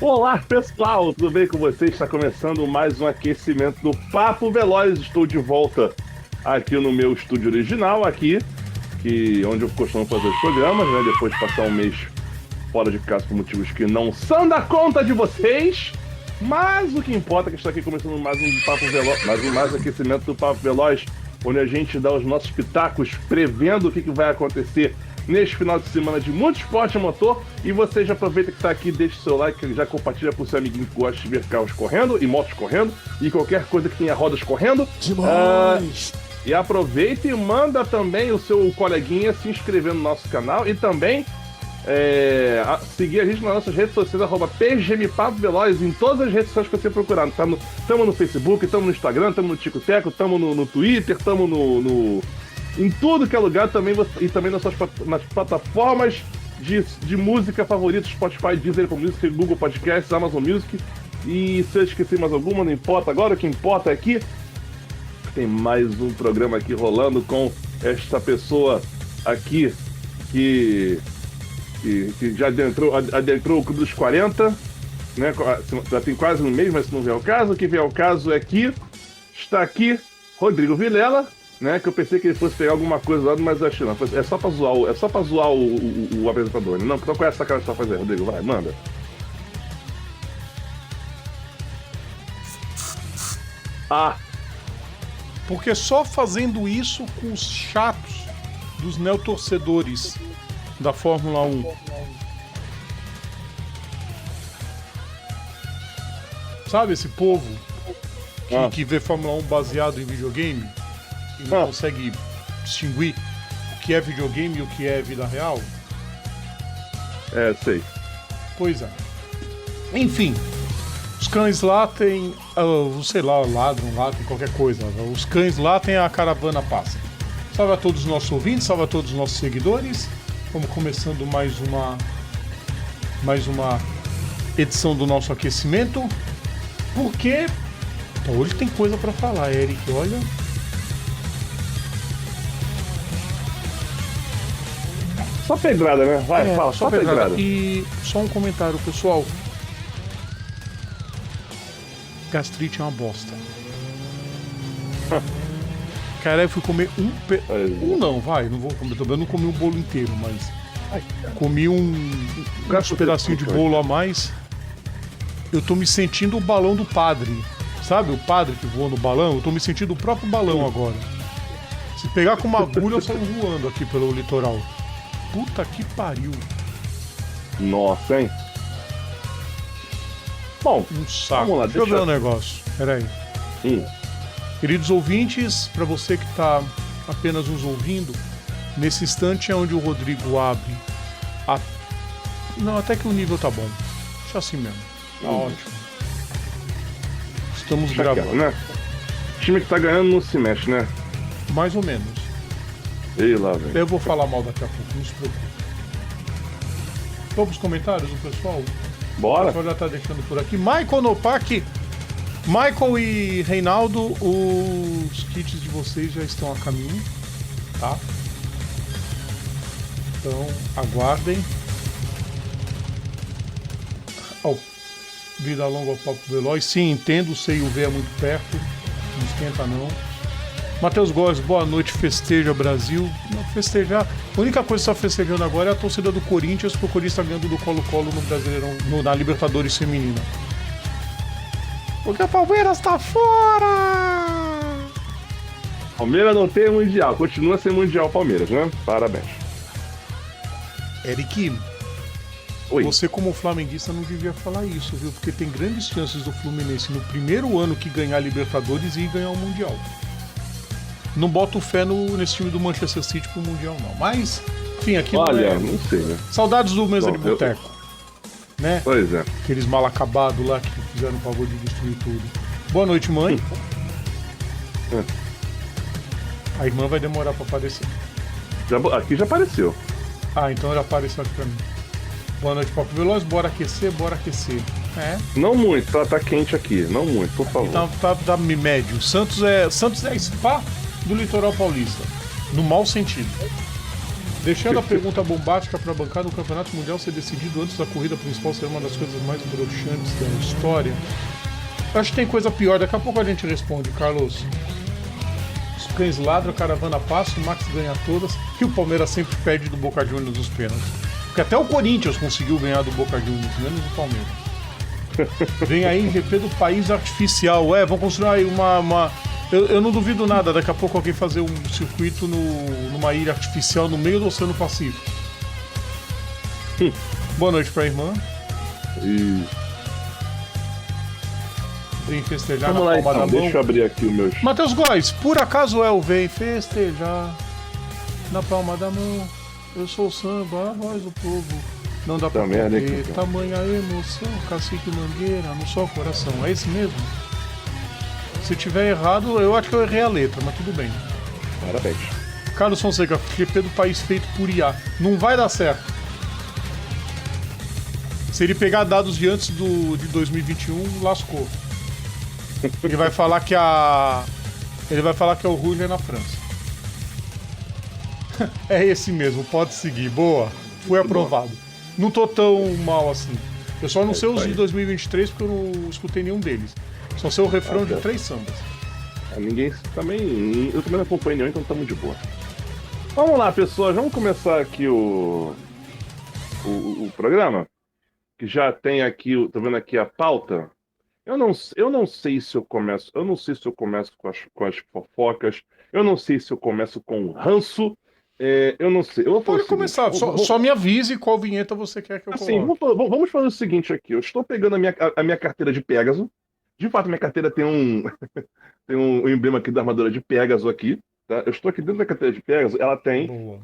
Olá, pessoal, tudo bem com vocês? Está começando mais um aquecimento do Papo Veloz. Estou de volta aqui no meu estúdio original, onde eu costumo fazer os programas, né? Depois de passar um mês fora de casa por motivos que não são da conta de vocês. Mas o que importa é que está aqui começando mais um Papo Veloz, mais aquecimento do Papo Veloz, onde a gente dá os nossos pitacos prevendo o que vai acontecer neste final de semana de muito esporte a motor. E você já aproveita que está aqui, deixa o seu like, já compartilha para o seu amiguinho que gosta de ver carros correndo e motos correndo e qualquer coisa que tenha rodas correndo. Demais! E aproveita e manda também o seu coleguinha se inscrever no nosso canal e também seguir a gente nas nossas redes sociais, @PGMPapoVeloz, em todas as redes sociais que você procurar. Estamos no Facebook, estamos no Instagram, estamos no Ticoteco, estamos no Twitter, estamos em tudo que é lugar, e também nas plataformas de música favoritas, Spotify, Deezer, Apple Music, Google Podcasts, Amazon Music. E se eu esqueci mais alguma, não importa. Agora o que importa é que tem mais um programa aqui rolando com esta pessoa aqui que já adentrou o Clube dos 40, né? Já tem quase um mês, mas se não vier ao caso, o que vier ao caso é que está aqui Rodrigo Vilela, né? Que eu pensei que ele fosse pegar alguma coisa lá, mas acho que não. É só pra zoar o apresentador, né? Não, então qual é essa cara que você tá fazendo, Rodrigo? Vai, manda. Porque só fazendo isso com os chatos dos neotorcedores da Fórmula 1. Sabe esse povo que vê Fórmula 1 baseado em videogame e não consegue distinguir o que é videogame e o que é vida real? Sei. Pois é. Enfim, os cães lá tem, sei lá, ladram lá, tem qualquer coisa. Os cães lá tem a caravana passa. Salve a todos os nossos ouvintes, salve a todos os nossos seguidores. Vamos começando mais uma edição do nosso aquecimento. Porque hoje tem coisa pra falar, Eric, olha. Só pedrada, né? Vai, fala, só pedrada. E só um comentário, pessoal. Gastrite é uma bosta. Cara, eu fui comer não vou comer também. Eu não comi um bolo inteiro, mas comi uns pedacinhos de bolo a mais. Eu tô me sentindo o balão do padre. Sabe o padre que voa no balão? Eu tô me sentindo o próprio balão agora. Se pegar com uma agulha, eu saio voando aqui pelo litoral. Puta que pariu. Nossa, hein? Bom, um saco. Vamos lá, deixa eu ver um negócio. Peraí. Queridos ouvintes, para você que tá apenas nos ouvindo, nesse instante é onde o Rodrigo abre Não, até que o nível tá bom. Deixa assim mesmo. Tá ótimo. Estamos gravando. Né? O time que tá ganhando não se mexe, né? Mais ou menos. Ei lá, velho. Eu vou falar mal daqui a pouco, não se preocupe. Vamos pros comentários do pessoal? Bora. O pessoal já tá deixando por aqui. Michael Nopak, Michael e Reinaldo, os kits de vocês já estão a caminho, tá? Então, aguardem. Vida longa ao Papo Veloz. Sim, entendo, sei, o V é muito perto. Não esquenta, não. Matheus Góes, boa noite, festeja Brasil. Não, festejar. A única coisa que está festejando agora é a torcida do Corinthians, porque o Corinthians está ganhando do Colo-Colo no Brasileirão, na Libertadores Feminina. Porque a Palmeiras tá fora! Palmeiras não tem mundial, continua sem mundial Palmeiras, né? Parabéns. Eric, oi. Você como flamenguista não devia falar isso, viu? Porque tem grandes chances do Fluminense no primeiro ano que ganhar a Libertadores e ganhar o Mundial. Não boto fé nesse time do Manchester City pro Mundial, não. Mas, enfim, aqui olha, não sei, né? Saudades do Mesa de Boteco. Né? Pois é. Aqueles mal acabados lá que fizeram o favor de destruir tudo. Boa noite, mãe. A irmã vai demorar pra aparecer. Aqui já apareceu. Então já apareceu aqui pra mim. Boa noite, Papo Veloz. Bora aquecer, bora aquecer. Não muito, tá quente aqui. Não muito, por favor. Tá médio. Santos é Spa do litoral paulista. No mau sentido. Deixando a pergunta bombástica para bancar no Campeonato Mundial ser decidido antes da corrida principal ser uma das coisas mais broxantes da história. Acho que tem coisa pior, daqui a pouco a gente responde, Carlos. Os cães ladram, a caravana passa, o Max ganha todas e o Palmeiras sempre perde do Boca Juniors nos pênaltis. Porque até o Corinthians conseguiu ganhar do Boca Juniors, menos o Palmeiras. Vem aí RP do País Artificial. Vão construir aí uma... Eu não duvido nada, daqui a pouco alguém fazer um circuito numa ilha artificial no meio do Oceano Pacífico. Boa noite pra irmã. Vem festejar. Vamos na lá, palma então, da mão. deixa eu abrir aqui o meu... Matheus Góes, por acaso vem festejar na palma da mão. Eu sou o samba, a voz do povo. Não dá pra ter tamanha emoção. Cacique Mangueira no seu coração. É esse mesmo? Se tiver errado, eu acho que eu errei a letra, mas tudo bem. Parabéns. Carlos Fonseca, GP do País feito por IA. Não vai dar certo. Se ele pegar dados de antes de 2021, lascou. Ele vai falar que é o Rouge na França. É esse mesmo, pode seguir. Boa. Foi aprovado. Não tô tão mal assim. Eu só não sei os de 2023 porque eu não escutei nenhum deles. Só sei o refrão de 3 sambas. Eu também não acompanho nenhum, então estamos de boa. Vamos lá, pessoas, vamos começar aqui o programa. Que já tem aqui, tô vendo aqui a pauta. Eu não sei se eu começo com as fofocas. Eu não sei se eu começo com o ranço. Eu não sei. Pode começar, só me avise qual vinheta você quer que eu coloque. Assim, vamos fazer o seguinte aqui. Eu estou pegando a minha carteira de Pegasus. De fato, minha carteira tem tem um emblema aqui da armadura de Pegasus aqui. Tá? Eu estou aqui dentro da carteira de Pegasus. Ela tem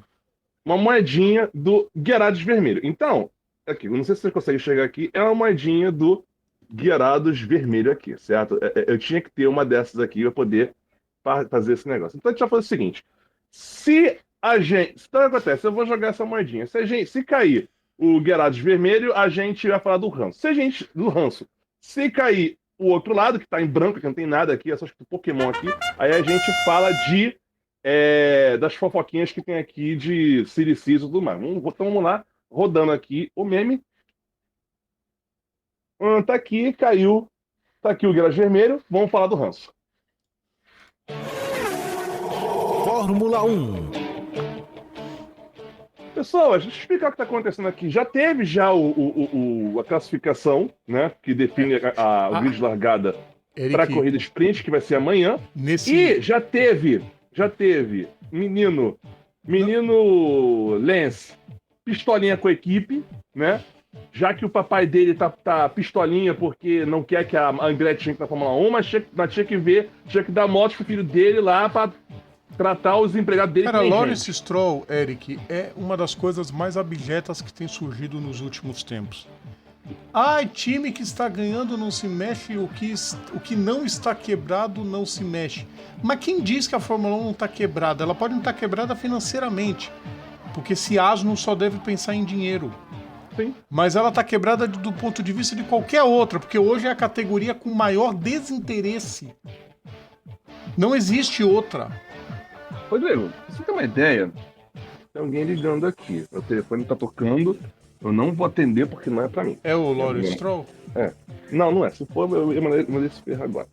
uma moedinha do Guiarados Vermelho. Então, aqui, eu não sei se você consegue chegar aqui. É uma moedinha do Guiarados Vermelho aqui, certo? Eu tinha que ter uma dessas aqui para poder fazer esse negócio. Então, a gente vai fazer o seguinte. Então, o que acontece? Eu vou jogar essa moedinha. Se cair o Guiarados Vermelho, a gente vai falar do ranço. Se cair o outro lado, que tá em branco, que não tem nada aqui, é só escrito Pokémon aqui, aí a gente fala das fofoquinhas que tem aqui de Siricis e tudo mais. Então vamos lá, rodando aqui o meme. Tá aqui, caiu. Tá aqui o Guiarados Vermelho, vamos falar do ranço. Fórmula 1. Pessoas, deixa eu explicar o que está acontecendo aqui. Já teve a classificação, né? Que define o grid de largada para a corrida sprint, que vai ser amanhã. E já teve menino Lance, pistolinha com a equipe, né? Já que o papai dele tá pistolinha porque não quer que a Andretti entre na Fórmula 1, mas tinha que dar moto pro filho dele lá para tratar os empregados dele. Cara, Lawrence Stroll, Eric, é uma das coisas mais abjetas que tem surgido nos últimos tempos. Time que está ganhando não se mexe, o que não está quebrado não se mexe. Mas quem diz que a Fórmula 1 não está quebrada? Ela pode não estar quebrada financeiramente, porque esse asno só deve pensar em dinheiro. Sim. Mas ela está quebrada do ponto de vista de qualquer outra, porque hoje é a categoria com maior desinteresse. Não existe outra. Rodrigo, você tem uma ideia? Tem alguém ligando aqui. Meu telefone tá tocando. Eu não vou atender porque não é pra mim. É o Lawrence Stroll? Não é. Se for, eu mandei esse ferro agora.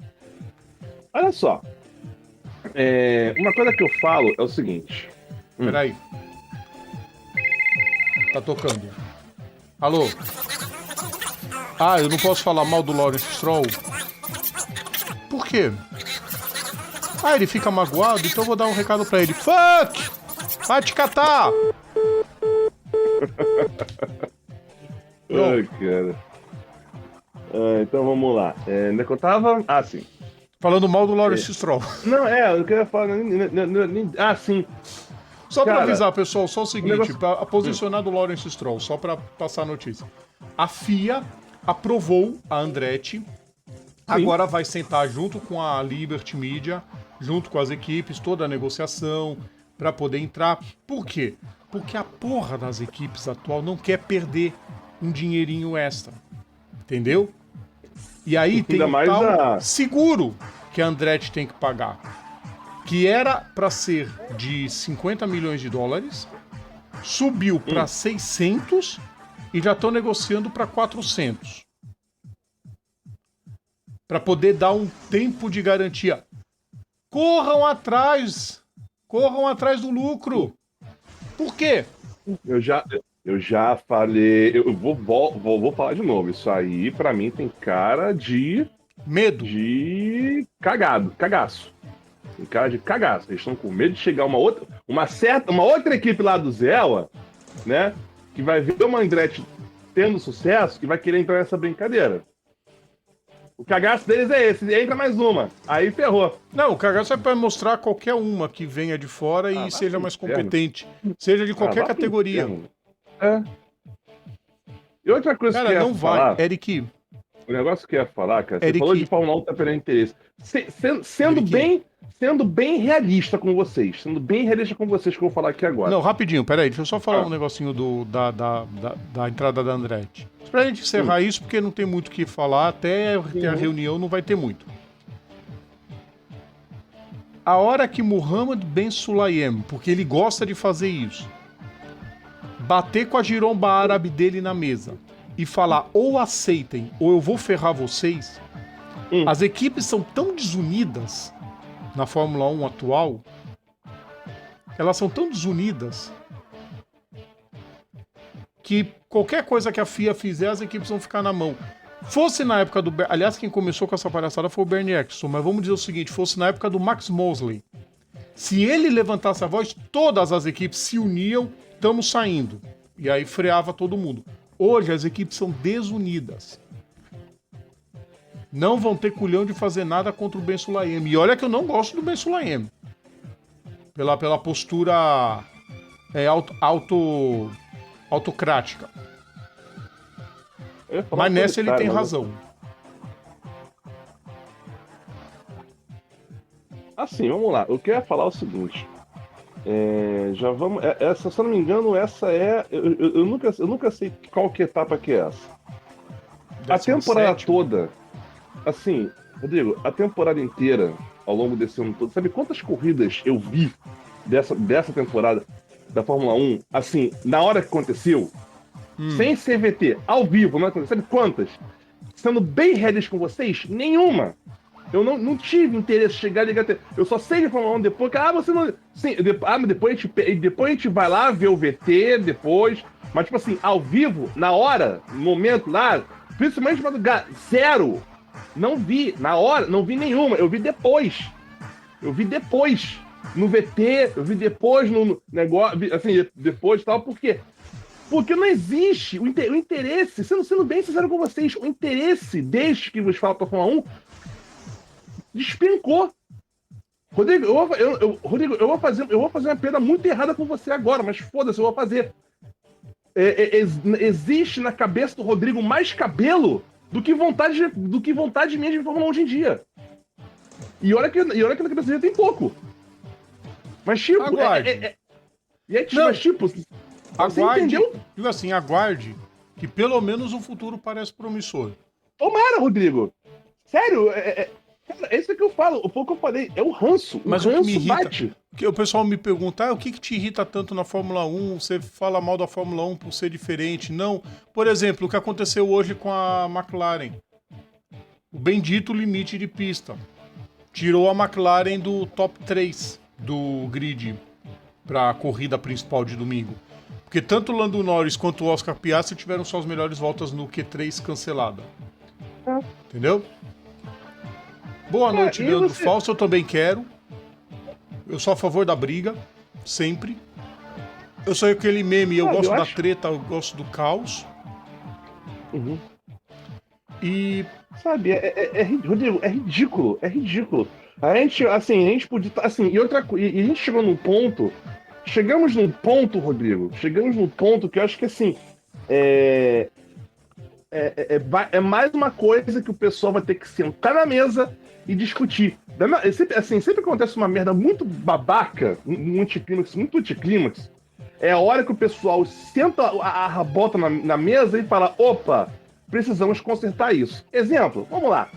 Olha só. Uma coisa que eu falo é o seguinte. Peraí. Tá tocando. Alô? Eu não posso falar mal do Lawrence Stroll? Por quê? Ele fica magoado, então eu vou dar um recado pra ele. Fuck! Vai te catar! Ai, cara. Então vamos lá. Onde é que eu tava? Sim. Falando mal do Lawrence Stroll. Não, eu queria falar. Sim. Só pra avisar, pessoal, só o seguinte: a posicionar do Lawrence Stroll, só pra passar a notícia. A FIA aprovou a Andretti. Agora vai sentar junto com a Liberty Media, junto com as equipes, toda a negociação, para poder entrar. Por quê? Porque a porra das equipes atual não quer perder um dinheirinho extra. Entendeu? E aí tem um tal seguro que a Andretti tem que pagar. Que era para ser de 50 milhões de dólares, subiu para 600 e já estão negociando para 400. Para poder dar um tempo de garantia. Corram atrás do lucro. Por quê? Eu já falei, eu vou falar de novo. Isso aí, pra mim, tem cara de Medo. De cagaço. Tem cara de cagaço. Eles estão com medo de chegar uma outra equipe lá do Zella, né? Que vai ver o Andretti tendo sucesso e vai querer entrar nessa brincadeira. O cagaço deles é esse, entra mais uma. Aí ferrou. Não, o cagaço é para mostrar qualquer uma que venha de fora e seja mais competente. Seja de qualquer categoria. É. E outra coisa cara, que eu não ia vai, falar, Eric. O negócio que eu ia falar, cara, você Eric, falou de Fórmula 1 tá perdendo interesse. Sendo bem realista com vocês. Sendo bem realista com vocês que eu vou falar aqui agora. Não, rapidinho, peraí, deixa eu só falar um negocinho da entrada da Andretti. Pra gente encerrar isso, porque não tem muito o que falar, até ter a reunião não vai ter muito. A hora que Mohammed Ben Sulayem, porque ele gosta de fazer isso, bater com a giromba árabe dele na mesa e falar ou aceitem ou eu vou ferrar vocês, as equipes são tão desunidas na Fórmula 1 atual, elas são tão desunidas que qualquer coisa que a FIA fizer, as equipes vão ficar na mão. Fosse na época do... Aliás, quem começou com essa palhaçada foi o Bernie Eccleston, mas vamos dizer o seguinte, fosse na época do Max Mosley. Se ele levantasse a voz, todas as equipes se uniam, estamos saindo. E aí freava todo mundo. Hoje as equipes são desunidas. Não vão ter culhão de fazer nada contra o Ben Sulayem. E olha que eu não gosto do Ben Sulayem. Pela postura autocrática. Mas nessa ele tem razão. Assim, vamos lá. Eu queria falar o seguinte. Já vamos. Essa, se eu não me engano, essa é. Eu nunca sei qual que etapa que é essa. A temporada toda. Assim, Rodrigo, a temporada inteira, ao longo desse ano todo, sabe quantas corridas eu vi dessa temporada da Fórmula 1? Assim, na hora que aconteceu, sem CVT, ao vivo, não é? Sabe quantas? Sendo bem realista com vocês, nenhuma. Eu não tive interesse em chegar e ligar. Eu só sei de Fórmula 1 depois. Você não. Sim, mas depois a gente vai lá ver o VT depois. Mas, tipo assim, ao vivo, na hora, no momento lá, principalmente madrugada, zero. Não vi, na hora, não vi nenhuma. Eu vi depois. No VT, eu vi depois no negócio, assim, depois e tal. Por quê? Porque não existe o interesse, sendo bem sincero com vocês, o interesse desde que vos falo para a Fórmula 1 despencou. Rodrigo, eu vou fazer uma piada muito errada com você agora, mas foda-se, eu vou fazer. Existe na cabeça do Rodrigo mais cabelo do que vontade minha de Fórmula 1 hoje em dia. E olha que na cabeça dele tem pouco. Mas tipo, aguarde, digo assim, aguarde que pelo menos o futuro parece promissor. Tomara, Rodrigo. Sério, cara, é isso que eu falo. O pouco que eu falei é o ranço. Mas o ranço o que me irrita, bate. Que o pessoal me pergunta, o que te irrita tanto na Fórmula 1? Você fala mal da Fórmula 1 por ser diferente? Não. Por exemplo, o que aconteceu hoje com a McLaren. O bendito limite de pista. Tirou a McLaren do top 3 do grid para a corrida principal de domingo. Porque tanto o Lando Norris quanto o Oscar Piastri tiveram suas melhores voltas no Q3 cancelada. Entendeu? Boa noite, Leandro Falso. Eu também quero. Eu sou a favor da briga. Sempre. Eu sou aquele meme. Eu gosto da treta, eu gosto do caos. E... Sabe, Rodrigo, é ridículo. A gente podia... Assim, e a gente chegou num ponto... Chegamos num ponto, Rodrigo. Que eu acho que, assim... É mais uma coisa que o pessoal vai ter que sentar na mesa e discutir. Sempre acontece uma merda muito babaca, muito anticlímax. É a hora que o pessoal senta a bota na mesa e fala: opa, precisamos consertar isso. Exemplo, vamos lá.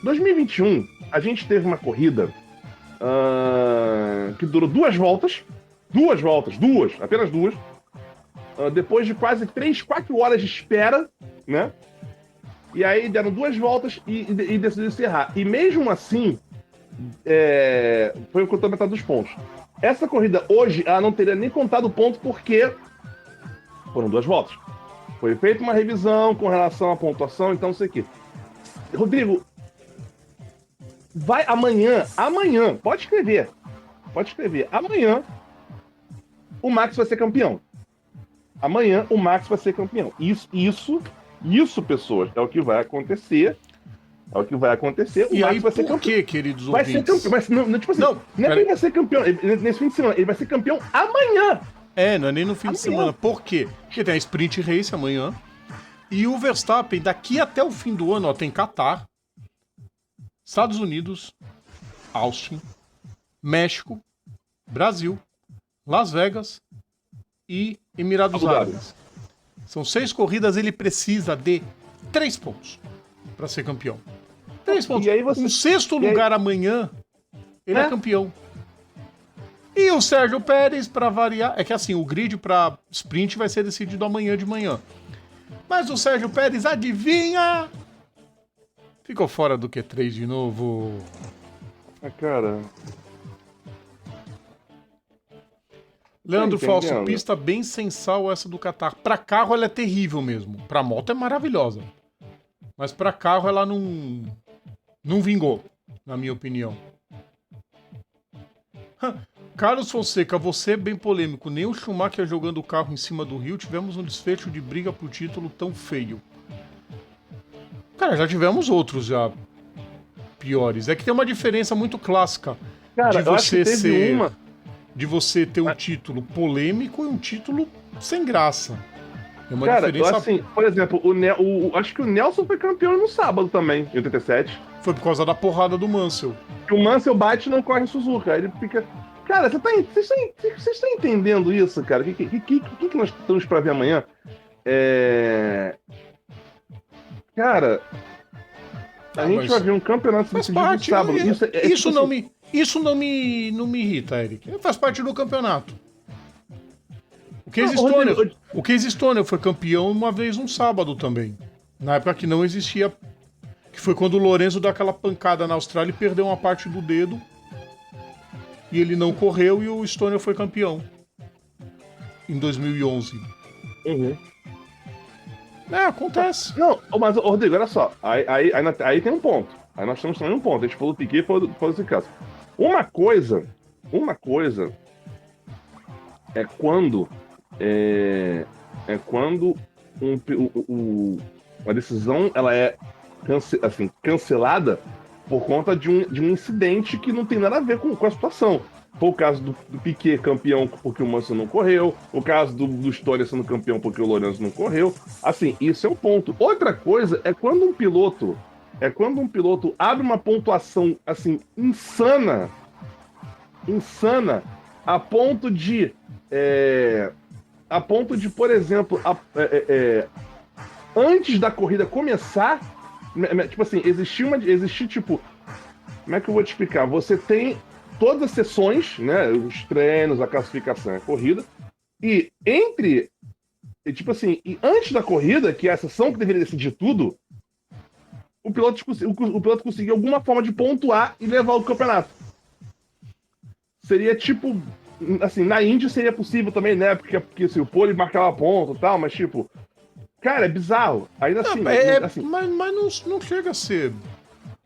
2021, a gente teve uma corrida que durou duas voltas, apenas duas, depois de quase 3, 4 horas de espera, né? E aí deram 2 voltas e decidiram encerrar. E mesmo assim, foi o contou metade dos pontos. Essa corrida hoje, ela não teria nem contado ponto porque foram 2 voltas. Foi feita uma revisão com relação à pontuação, então não sei o quê. Rodrigo, vai amanhã, pode escrever, amanhã o Max vai ser campeão. Amanhã o Max vai ser campeão. Isso, pessoas, é o que vai acontecer. O E Max aí, vai ser por campeão. quê, queridos Vai ser ouvintes? campeão. Mas não, tipo assim, não é que ele vai ser campeão nesse fim de semana, ele vai ser campeão amanhã. Não é nem no fim de semana. Por quê? Porque tem a Sprint Race amanhã. E o Verstappen, daqui até o fim do ano, ó, tem Catar, Estados Unidos, Austin, México, Brasil, Las Vegas e Emirados Árabes. São 6 corridas, ele precisa de 3 pontos para ser campeão. 3 pontos. E aí você... Um 6º lugar amanhã, ele é campeão. E o Sérgio Pérez, para variar, é que assim, o grid para sprint vai ser decidido amanhã de manhã. Mas o Sérgio Pérez, adivinha? Ficou fora do Q3 de novo. Cara... Leandro Falso, pista bem sensal essa do Qatar. Pra carro ela é terrível mesmo. Pra moto é maravilhosa. Mas pra carro ela não vingou, na minha opinião. Carlos Fonseca, você é bem polêmico. Nem o Schumacher jogando o carro em cima do Rio tivemos um desfecho de briga por título tão feio. Cara, já tivemos outros já piores. É que tem uma diferença muito clássica, cara, de você ser... uma... de você ter um título polêmico e um título sem graça. É uma cara, diferença... assim, por exemplo, acho que o Nelson foi campeão no sábado também, em 87. Foi por causa da porrada do Mansell. Que o Mansell bate e não corre Suzuka. Aí ele fica... Cara, vocês estão entendendo isso, cara? O que nós estamos pra ver amanhã? Cara, a gente vai ver um campeonato decidido no sábado. Isso não me irrita, Eric. Faz parte do campeonato. O Casey Stoner foi campeão uma vez um sábado também. Na época que não existia... Que foi quando o Lorenzo deu aquela pancada na Austrália e perdeu uma parte do dedo. E ele não correu e o Stoner foi campeão. Em 2011. Uhum. Acontece. Não, mas, Rodrigo, olha só. Aí tem um ponto. Aí nós temos também um ponto. A gente falou do Piquet e falou desse caso. Uma coisa é quando uma decisão ela é cancelada por conta de um incidente que não tem nada a ver com a situação. Foi o caso do Piquet campeão porque o Mansell não correu, o caso do Stoner sendo campeão porque o Lorenzo não correu. Assim, isso é um ponto. Outra coisa é quando um piloto abre uma pontuação assim insana a ponto de, por exemplo, antes da corrida começar, tipo assim, existir tipo, como é que eu vou te explicar? Você tem todas as sessões, né, os treinos, a classificação, a corrida, e antes da corrida, que é a sessão que deveria decidir tudo, o piloto conseguiu alguma forma de pontuar e levar o campeonato. Seria tipo, assim, na Índia seria possível também, né, porque assim, o pole marcava ponto e tal, mas tipo, cara, é bizarro. Ainda assim, mas não chega a ser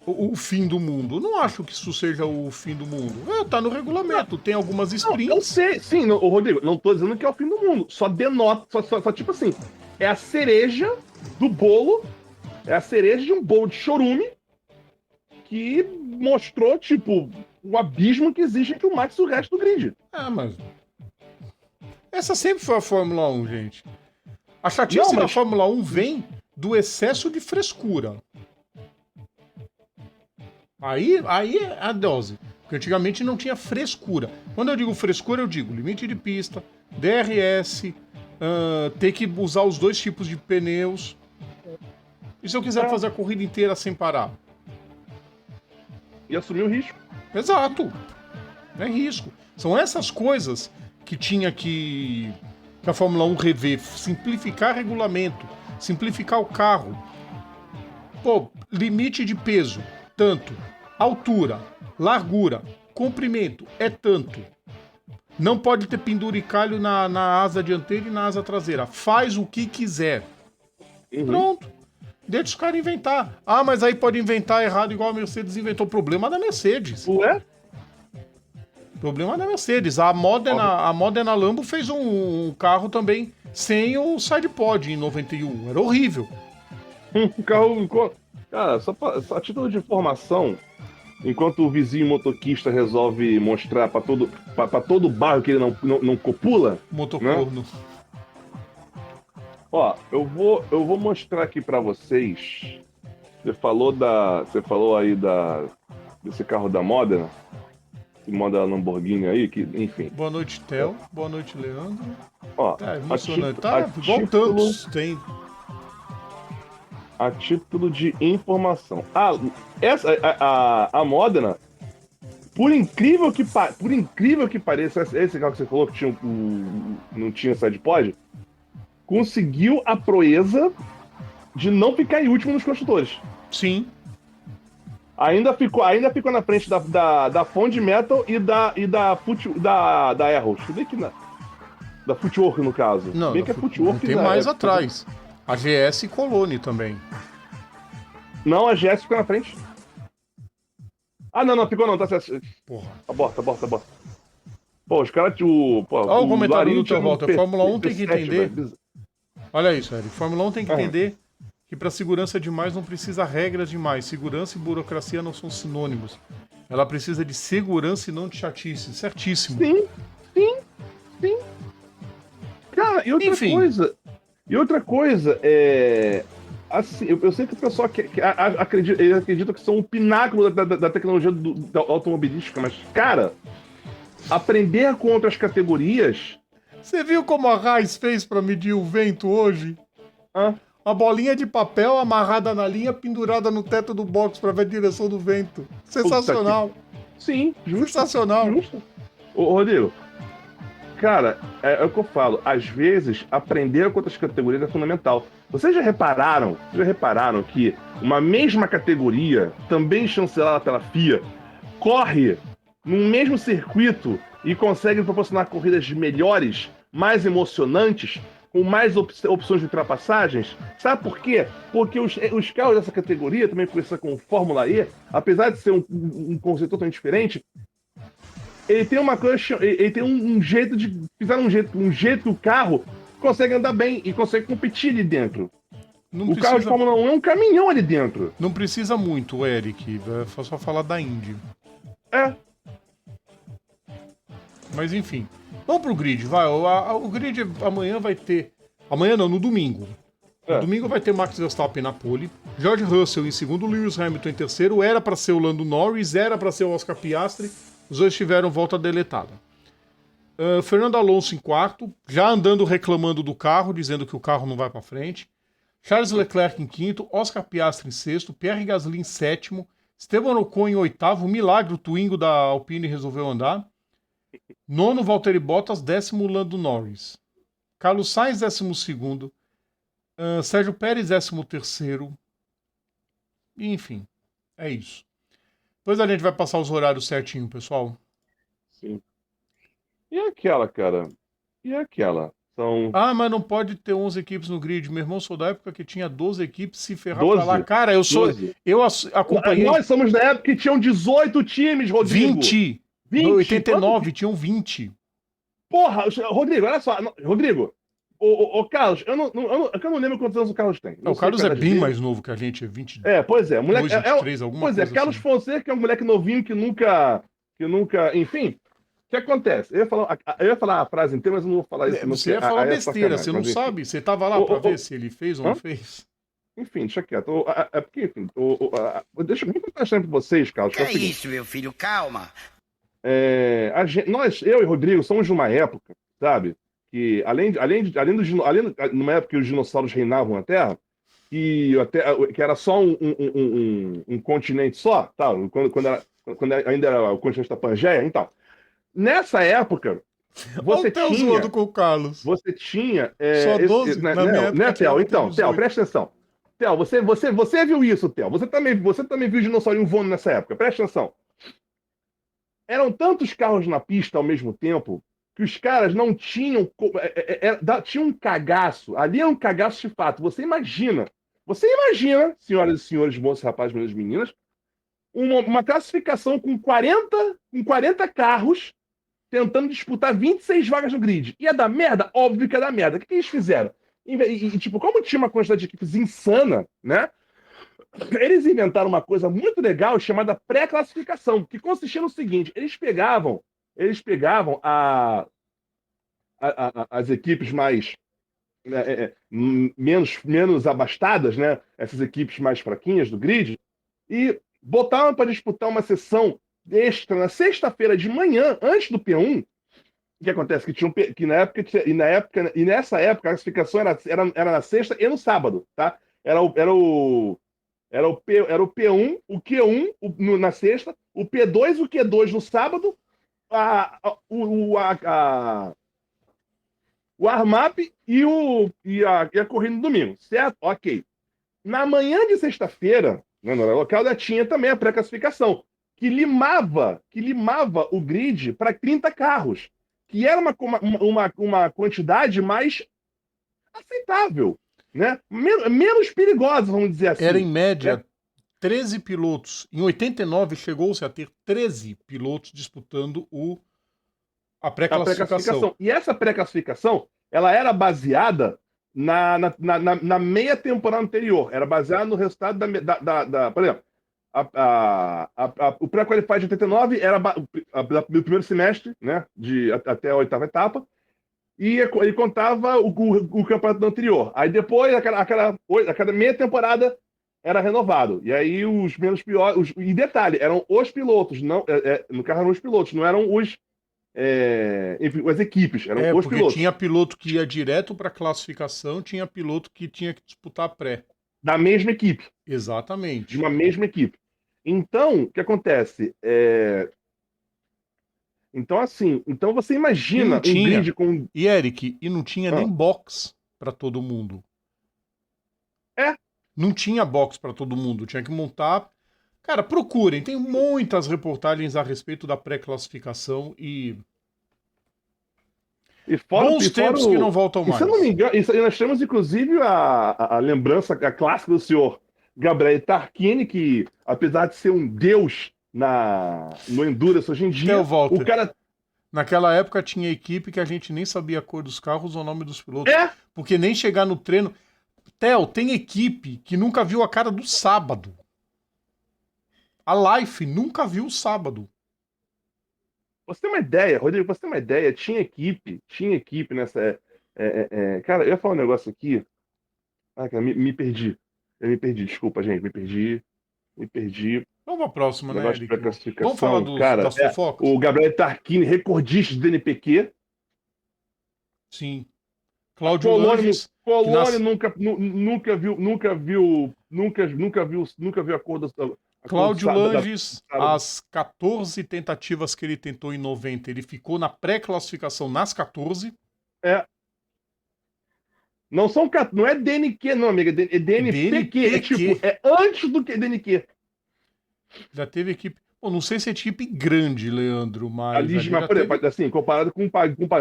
o fim do mundo. Eu não acho que isso seja o fim do mundo. Tá no regulamento, tem algumas sprints. Eu sei, sim, Rodrigo, não tô dizendo que é o fim do mundo. Só denota, só tipo assim, é a cereja do bolo, é a cereja de um bolo de chorume que mostrou, tipo, o abismo que existe entre o Max e o resto do grid. Mas... essa sempre foi a Fórmula 1, gente. A chatice da Fórmula 1 vem do excesso de frescura. Aí é a dose. Porque antigamente não tinha frescura. Quando eu digo frescura, eu digo limite de pista, DRS, ter que usar os 2 tipos de pneus. E se eu quiser fazer a corrida inteira sem parar? E assumir o risco. Exato. É risco. São essas coisas que tinha que que a Fórmula 1 revê, simplificar regulamento, simplificar o carro. Pô, limite de peso, tanto. Altura, largura, comprimento, é tanto. Não pode ter penduricalho na asa dianteira e na asa traseira. Faz o que quiser. Pronto. Deixa os caras inventar. Ah, mas aí pode inventar errado igual a Mercedes inventou. Problema da Mercedes. Ué? Problema da Mercedes. A Modena Lambo fez um carro também sem o sidepod em 91. Era horrível. Um carro... Cara, só a título de informação, enquanto o vizinho motoquista resolve mostrar pra todo bairro que ele não copula... Motocorno. Né? Ó, eu vou mostrar aqui pra vocês. Você falou aí desse carro da Modena, esse Modena Lamborghini aí, que, enfim. Boa noite, Theo. Boa noite, Leandro. Ó, Tá emocionante. a Igual tantos tem. A título de informação. A Modena, por incrível que pareça, esse carro que você falou que não tinha sidepod, conseguiu a proeza de não ficar em último nos construtores. Sim. Ainda ficou na frente da Fond Metal e da Arrows. Bem que da Footwork, no caso. Não, bem que a Footwork tem mais atrás. A GS Colone também. Não, a GS ficou na frente. Ah, não, ficou não, tá certo. Porra. Aborta. Pô, os caras... Olha o comentário do teu volta. A Fórmula 1 tem que entender... Velho. Olha isso, Eric. Fórmula 1 tem que entender que para segurança demais não precisa regras demais. Segurança e burocracia não são sinônimos. Ela precisa de segurança e não de chatice. Certíssimo. Sim. Cara, e outra coisa, assim, eu sei que o pessoal acredita que são um pináculo da tecnologia da automobilística, mas, cara, aprender com outras categorias... Você viu como a Raiz fez para medir o vento hoje? Uma bolinha de papel amarrada na linha, pendurada no teto do box para ver a direção do vento. Sensacional. Sim, justo. Sensacional. Justo. Ô, Rodrigo, cara, é o que eu falo. Às vezes, aprender com outras categorias é fundamental. Vocês já repararam que uma mesma categoria, também chancelada pela FIA, corre num mesmo circuito e consegue proporcionar corridas melhores, mais emocionantes, com mais opções de ultrapassagens? Sabe por quê? Porque os carros dessa categoria, também conhecida como Fórmula E, apesar de ser um conceito totalmente diferente, ele tem uma coisa, ele tem um jeito de... Fizeram um jeito que o carro consegue andar bem e consegue competir ali dentro. Carro de Fórmula 1 é um caminhão ali dentro. Não precisa muito, Eric. É só falar da Indy. Mas enfim. Vamos pro grid, vai. O grid amanhã vai ter... Amanhã não, no domingo. No domingo vai ter Max Verstappen na pole, George Russell em segundo, Lewis Hamilton em terceiro. Era para ser o Lando Norris, era para ser o Oscar Piastri. Os dois tiveram volta deletada. Fernando Alonso em quarto, já andando reclamando do carro, dizendo que o carro não vai para frente. Charles Leclerc em quinto, Oscar Piastri em sexto, Pierre Gasly em sétimo, Esteban Ocon em oitavo, milagre, o Twingo da Alpine resolveu andar. Nono, Valtteri Bottas, décimo, Lando Norris. Carlos Sainz, décimo segundo. Sérgio Pérez, décimo terceiro. E, enfim, é isso. Depois a gente vai passar os horários certinho, pessoal. Sim. E aquela, cara? São... mas não pode ter 11 equipes no grid. Meu irmão, sou da época que tinha 12 equipes, se ferrar 12? pra lá. Cara, eu acompanhei... Nós somos da época que tinham 18 times, Rodrigo. 20. No 89 tinham 20. Porra, Rodrigo, olha só. Rodrigo, o Carlos, eu não lembro quantos anos o Carlos tem. O Carlos é bem mais novo que a gente, é 20. Pois é. Moleque, 23, alguma pois coisa é, Carlos assim. Fonseca é um moleque novinho que nunca... Enfim, o que acontece? Eu ia falar a frase inteira, mas eu não vou falar isso. Você ia falar besteira, você não sabe. Você tava lá pra ver se ele fez ou não fez. Enfim, deixa quieto. Porque, enfim, deixa eu contar pra vocês, Carlos. Que é isso, meu filho? Calma. Eu e Rodrigo somos de uma época, sabe? Que numa época que os dinossauros reinavam na Terra, que era só um continente só, tá? Quando ainda era o continente da Pangeia, então. Nessa época, Você Olha o Theo tinha. zoando com o Carlos. Você tinha. Só 12? Na minha época né, tinha Theo? Então, 18. Theo, presta atenção. Theo, você viu isso, Theo? Você também viu o dinossaurinho voando nessa época. Presta atenção. Eram tantos carros na pista ao mesmo tempo que os caras não tinham. Tinha um cagaço. Ali é um cagaço de fato. Você imagina, senhoras e senhores, moços, rapazes, meninas e meninas, uma classificação com 40 carros tentando disputar 26 vagas no grid. Ia dar merda? Óbvio que ia dar merda. O que eles fizeram? Tipo, como tinha uma quantidade de equipes insana, né? Eles inventaram uma coisa muito legal chamada pré-classificação, que consistia no seguinte: eles pegavam as equipes mais menos abastadas, né? Essas equipes mais fraquinhas do grid, e botavam para disputar uma sessão extra na sexta-feira de manhã, antes do P1. O que acontece? Nessa época a classificação era na sexta e no sábado, tá? Era o P1, o Q1 na sexta, o P2 e o Q2 no sábado, o warm-up e a corrida no domingo, certo? Ok. Na manhã de sexta-feira, né, no horário local, tinha também a pré-classificação, que limava o grid para 30 carros, que era uma quantidade mais aceitável, né? Menos perigosa, vamos dizer assim. Era em média 13 pilotos. Em 89 chegou-se a ter 13 pilotos disputando a pré-classificação. E essa pré-classificação, ela era baseada na meia temporada anterior. Era baseada no resultado por exemplo, o pré-qualified de 89 era do primeiro semestre, né, até a oitava etapa, e ele contava o campeonato anterior. Aí depois, a cada meia temporada era renovado. E aí os menos piores. E detalhe, eram os pilotos, não, no carro eram os pilotos, não eram enfim, as equipes, eram os porque pilotos. tinha piloto que ia direto para a classificação, tinha piloto que tinha que disputar a pré. Da mesma equipe. Exatamente. De uma mesma equipe. Então, o que acontece? Então, assim, você imagina um grid com. E Eric, não tinha nem box para todo mundo. Não tinha box para todo mundo, tinha que montar. Cara, procurem, tem muitas reportagens a respeito da pré-classificação e bons tempos que não voltam mais. Se eu não me engano, nós temos inclusive a lembrança, a clássica do senhor Gabriel Tarquini, que apesar de ser um deus no Endurance hoje em dia, o cara. Naquela época tinha equipe que a gente nem sabia a cor dos carros ou o nome dos pilotos. Porque nem chegar no treino. Theo, tem equipe que nunca viu a cara do sábado. A Life nunca viu o sábado. Você tem uma ideia, Rodrigo, tinha equipe nessa. Cara, eu ia falar um negócio aqui. Ah, cara, me perdi. Eu me perdi, desculpa, gente, me perdi. Vamos pra próxima, né, Eric? Vamos falar das fofocas? O Gabriel Tarquini, recordista de DNPq. Sim. Cláudio Langes. Polônia nunca viu a cor da. Cláudio Langes, as 14 tentativas que ele tentou em 90, ele ficou na pré-classificação nas 14. Não é DNQ, não, amiga. É DNPq. É antes do que DNQ. Já teve equipe. Pô, não sei se é equipe grande, Leandro, mas. A Ligier, por exemplo, assim, comparado com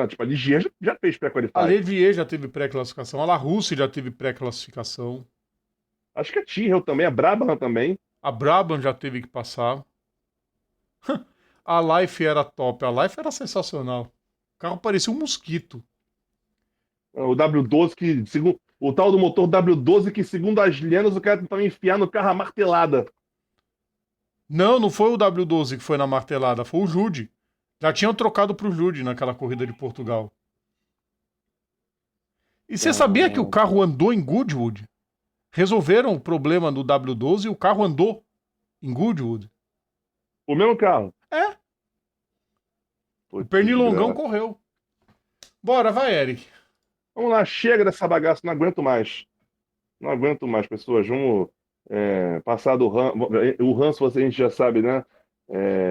tipo, a Ligier já fez pré-qualificação. A Levier já teve pré-classificação. A La Russe já teve pré-classificação. Acho que a Tyrrell também, a Brabham também. A Brabham já teve que passar. A Life era top. A Life era sensacional. O carro parecia um mosquito. O W12, o tal do motor W12, que segundo as lendas, o cara tentava enfiar no carro a martelada. Não foi o W12 que foi na martelada, foi o Jude. Já tinham trocado pro Jude naquela corrida de Portugal. E você sabia que o carro andou em Goodwood? Resolveram o problema do W12 e o carro andou em Goodwood. O mesmo carro? O Pernilongão correu. Bora, vai, Eric. Vamos lá, chega dessa bagaça, não aguento mais. Não aguento mais, pessoas. Vamos passar do ranço. O ranço, a gente já sabe, né?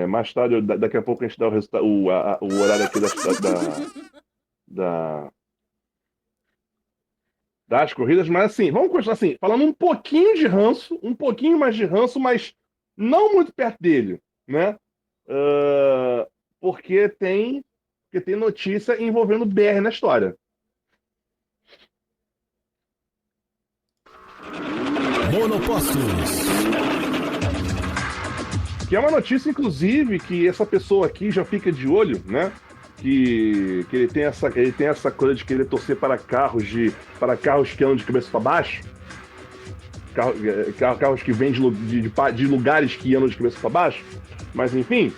Mais tarde, daqui a pouco a gente dá o horário aqui das corridas, mas assim, vamos continuar assim, falando um pouquinho de ranço, um pouquinho mais de ranço, mas não muito perto dele, né? Porque tem notícia envolvendo BR na história. Monopostos. Que é uma notícia, inclusive, que essa pessoa aqui já fica de olho, né? Que ele tem essa coisa de querer torcer para carros que andam de cabeça para baixo. Carros que vêm de lugares que andam de cabeça para baixo. Mas, enfim.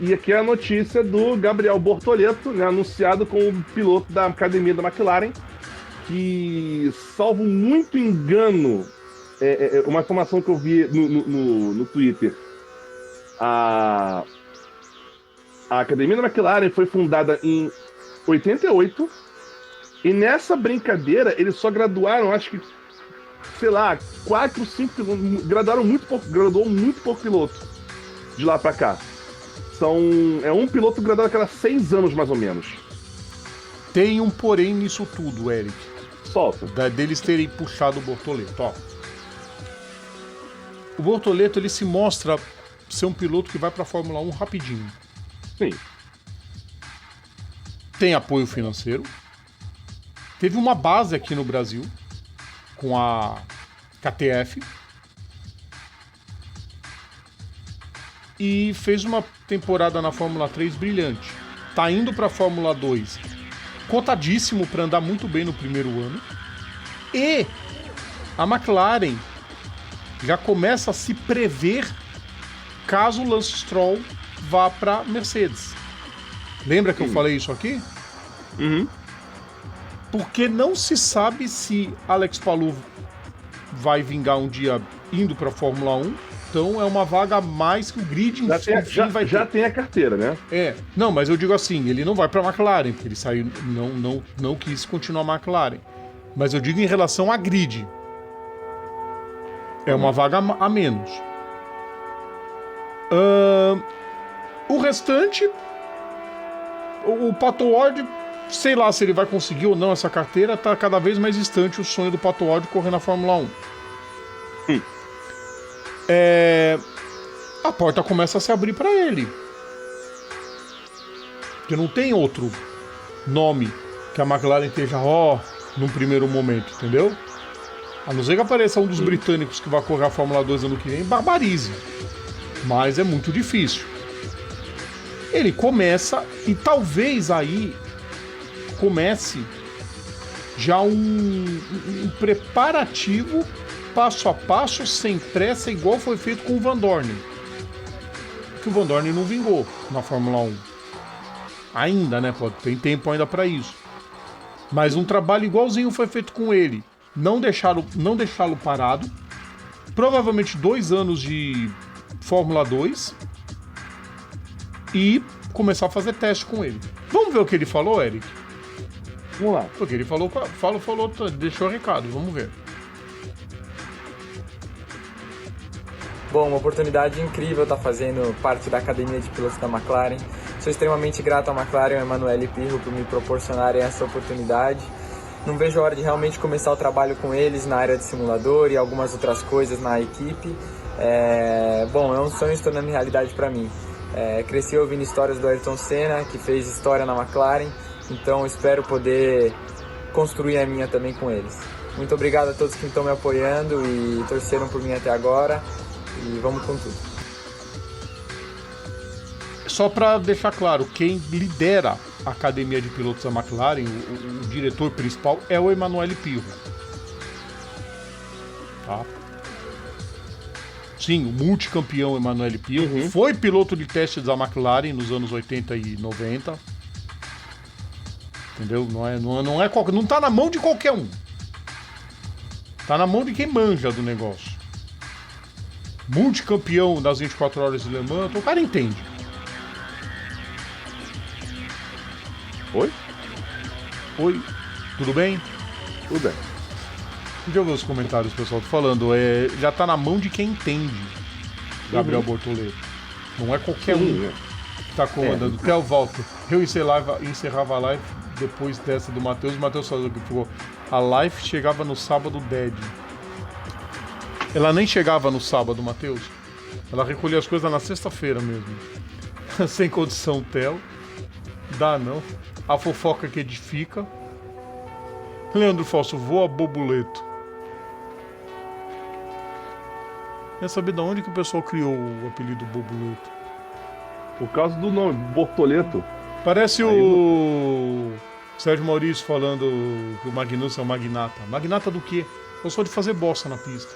E aqui é a notícia do Gabriel Bortoleto, né, anunciado como piloto da academia da McLaren, que, salvo muito engano, uma informação que eu vi no Twitter, a academia da McLaren foi fundada em 88, e nessa brincadeira eles só graduaram, acho que, sei lá, 4, 5 pilotos, graduou muito pouco piloto de lá pra cá. É um piloto graduado a cada 6 anos, mais ou menos. Tem um porém nisso tudo, Eric. Solta. Deles terem puxado o Bortoleto, ó. O Bortoleto, ele se mostra ser um piloto que vai pra Fórmula 1 rapidinho. Sim. Tem apoio financeiro. Teve uma base aqui no Brasil, com a KTF. E fez uma temporada na Fórmula 3 brilhante. Tá indo pra Fórmula 2, cotadíssimo para andar muito bem no primeiro ano. E a McLaren já começa a se prever caso o Lance Stroll vá para Mercedes. Lembra que eu falei isso aqui? Uhum. Porque não se sabe se Alex Palou vai vingar um dia indo para a Fórmula 1. Então é uma vaga a mais que o grid já tem a carteira, né? Não, mas eu digo assim, ele não vai para a McLaren, porque ele saiu, não quis continuar a McLaren. Mas eu digo em relação a grid. É uma vaga a menos. O restante, o Pato Ward, sei lá se ele vai conseguir ou não essa carteira, tá cada vez mais distante o sonho do Pato Ward correr na Fórmula 1. A porta começa a se abrir para ele. Porque não tem outro nome que a McLaren esteja num primeiro momento, entendeu? A não ser que apareça um dos britânicos que vai correr a Fórmula 2 ano que vem, barbarize. Mas é muito difícil. Ele começa, e talvez aí comece já um preparativo passo a passo, sem pressa, igual foi feito com o Van Dorn. Que o Van Dorn não vingou na Fórmula 1. Ainda, né? Tem tempo ainda para isso. Mas um trabalho igualzinho foi feito com ele. Não deixá-lo parado. Provavelmente 2 anos de Fórmula 2. E começar a fazer teste com ele. Vamos ver o que ele falou, Eric? Vamos lá. Porque ele falou, deixou recado, vamos ver. Bom, uma oportunidade incrível estar fazendo parte da academia de pilotos da McLaren. Sou extremamente grato à McLaren e ao Emanuele Pirro por me proporcionarem essa oportunidade. Não vejo a hora de realmente começar o trabalho com eles na área de simulador e algumas outras coisas na equipe. Bom, é um sonho se tornando realidade para mim. Cresci ouvindo histórias do Ayrton Senna, que fez história na McLaren, então espero poder construir a minha também com eles. Muito obrigado a todos que estão me apoiando e torceram por mim até agora. E vamos com tudo. Só para deixar claro, quem lidera a academia de pilotos da McLaren, o diretor principal, é o Emanuele Pirro. Tá? Sim, o multicampeão Emanuele Pirro. Foi piloto de testes da McLaren nos anos 80 e 90. Entendeu? Não tá na mão de qualquer um. Tá na mão de quem manja do negócio. Multicampeão das 24 horas de Le Mans, então o cara entende. Oi? Oi, tudo bem? Tudo bem. Deixa eu ver os comentários, pessoal. Tô falando, já tá na mão de quem entende. Gabriel Bortoleto. Não é qualquer um que tá comandando. É. Theo Walter. Eu encerrava a live depois dessa do Matheus. O Matheus falou que ficou. A live chegava no sábado dead. Ela nem chegava no sábado, Matheus. Ela recolhia as coisas na sexta-feira mesmo. Sem condição, Theo. Dá não. A fofoca que edifica. Leandro Falso, voa bobuleto. Quer saber de onde que o pessoal criou o apelido bobuleto? Por causa do nome, Bortoleto. Parece o Sérgio Maurício falando que o Magnus é um magnata. Magnata do quê? Eu sou de fazer bosta na pista.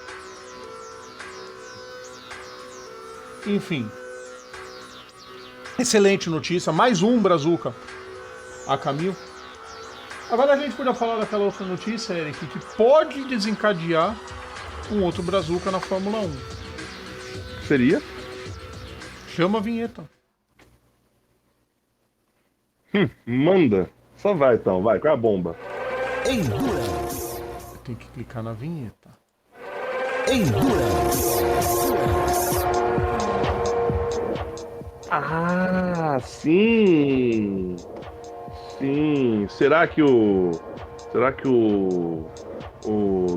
Enfim. Excelente notícia. Mais um Brazuca a caminho. Agora a gente podia falar daquela outra notícia, Eric, que pode desencadear um outro Brazuca na Fórmula 1. Seria? Chama a vinheta. Manda. Só vai então, vai. Qual é a bomba? Endurance. Tem que clicar na vinheta. Endurance. Ah, sim. Sim. Será que o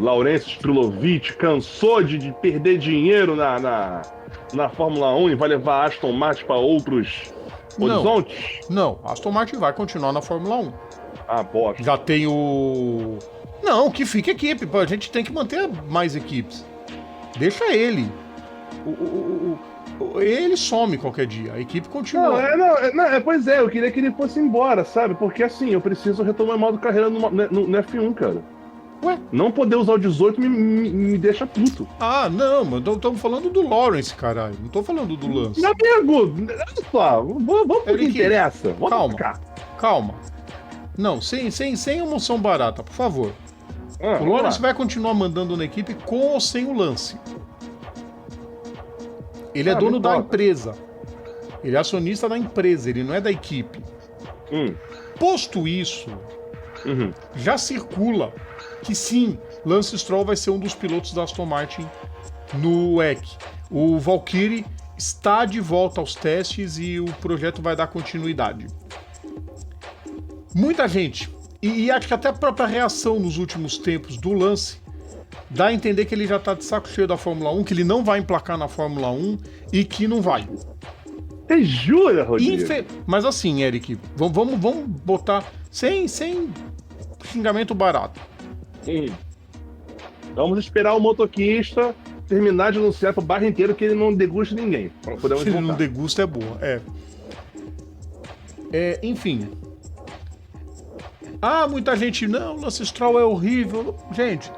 Laurence Strulovic cansou de perder dinheiro na Fórmula 1 e vai levar a Aston Martin para outros horizontes? Não, a Aston Martin vai continuar na Fórmula 1. Ah, bosta. Já tem o... Não, que fique equipe. A gente tem que manter mais equipes. Deixa ele. Ele some qualquer dia. A equipe continua. Pois é, eu queria que ele fosse embora, sabe? Porque assim, eu preciso retomar modo carreira no F1, cara. Ué? Não poder usar o 18 me deixa puto. Ah, não, mas estamos falando do Lawrence, caralho. Não tô falando do Lance. Meu amigo, olha só, vamos pro que Eric, interessa. Vamos Calma. Não, sem emoção barata, por favor. O Lawrence vai continuar mandando na equipe com ou sem o Lance. Ele é dono da empresa. Ele é acionista da empresa, ele não é da equipe. Posto isso, já circula que sim, Lance Stroll vai ser um dos pilotos da Aston Martin no WEC. O Valkyrie está de volta aos testes e o projeto vai dar continuidade. Muita gente, e acho que até a própria reação nos últimos tempos do Lance, dá a entender que ele já tá de saco cheio da Fórmula 1, que ele não vai emplacar na Fórmula 1 e que não vai. Você jura, Rodrigo? Mas assim, Eric, vamos botar sem xingamento barato. Vamos esperar o motoquista terminar de anunciar pro bairro inteiro que ele não degusta ninguém. Se ele não degusta é boa, enfim. Muita gente, não, o Lance Stroll é horrível. Gente,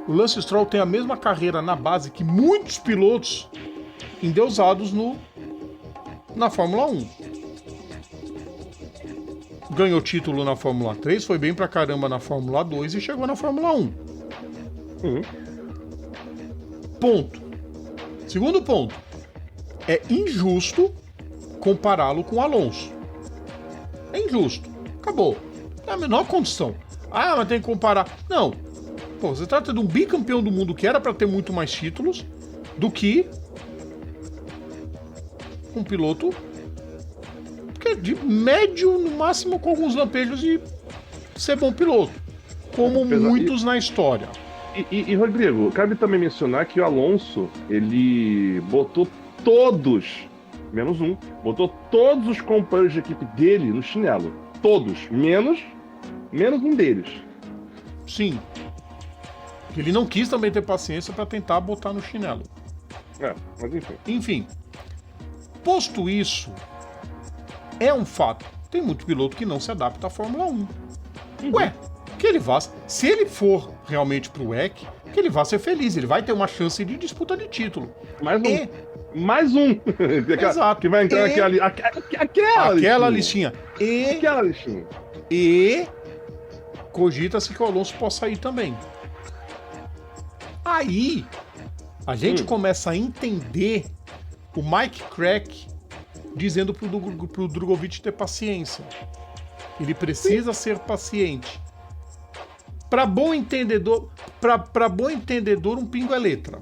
o Lance Stroll tem a mesma carreira na base que muitos pilotos endeusados na Fórmula 1. Ganhou título na Fórmula 3, foi bem pra caramba na Fórmula 2 e chegou na Fórmula 1. Ponto. Segundo ponto. É injusto compará-lo com o Alonso. É injusto. Acabou. É a menor condição. Mas tem que comparar. Não. Pô, você trata de um bicampeão do mundo que era pra ter muito mais títulos do que um piloto que é de médio, no máximo, com alguns lampejos de ser bom piloto. Como muitos na história. E, Rodrigo, cabe também mencionar que o Alonso, ele botou todos, menos um, botou todos os companheiros de equipe dele no chinelo. Todos, menos um deles. Sim. Ele não quis também ter paciência para tentar botar no chinelo. Mas enfim. Enfim. Posto isso, é um fato. Tem muito piloto que não se adapta à Fórmula 1. Ué, que ele vá... Se ele for realmente pro WEC, que ele vá ser feliz. Ele vai ter uma chance de disputa de título. Mais um. Exato. Que vai entrar aquela listinha. Aquela listinha. E cogita-se que o Alonso possa ir também. Aí, a gente começa a entender o Mike Crack dizendo pro Drugovich ter paciência. Ele precisa ser paciente. Para bom entendedor, um pingo é letra.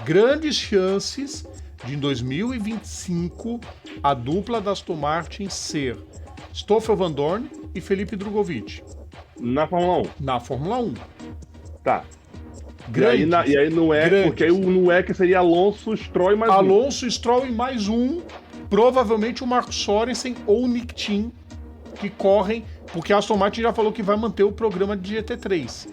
grandes chances de em 2025 a dupla da Aston Martin ser Stoffel Vandoorne e Felipe Drugovich. Na Fórmula 1? Na Fórmula 1. Tá. Grandes, e aí não é, grandes. porque aí não é que seria Alonso, Stroll e mais Alonso, Stroll e mais um, provavelmente o Marcos Sorensen ou o Nick Tim, que correm, porque a Aston Martin já falou que vai manter o programa de GT3.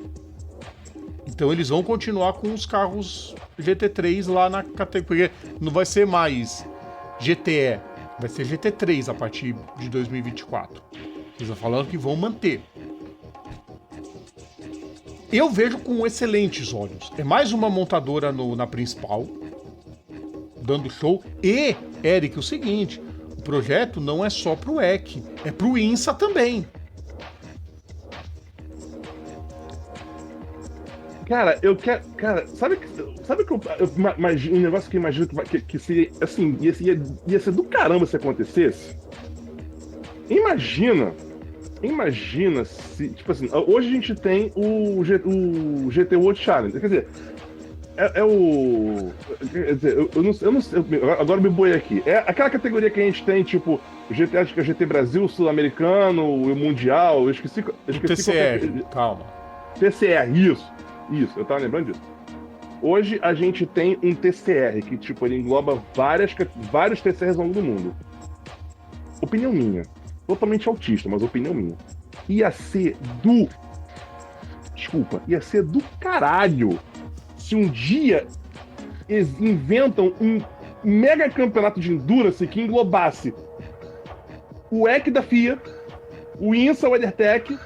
Então eles vão continuar com os carros GT3 lá na categoria, porque não vai ser mais GTE, vai ser GT3 a partir de 2024. Eles estão falando que vão manter. Eu vejo com excelentes olhos. É mais uma montadora na principal, dando show. E, Eric, o seguinte, o projeto não é só pro EC, é pro INSA também. Cara, eu quero. Cara, sabe que imagino, um negócio que eu imagino que seria. Assim, ia ser do caramba se acontecesse. Imagina se. Tipo assim, hoje a gente tem o GT World Challenge. Quer dizer, Quer dizer, eu não sei. Agora me boiei aqui. É aquela categoria que a gente tem, tipo, acho que é o GT Brasil, Sul-Americano, o Mundial. Eu esqueci. O TCR, calma. TCR, isso, eu tava lembrando disso. Hoje a gente tem um TCR que, tipo, ele engloba vários TCRs ao longo do mundo. Opinião minha. Totalmente autista, mas opinião minha. Ia ser do caralho se um dia eles inventam um mega campeonato de endurance que englobasse o EC da FIA, o INSA, o WeatherTech,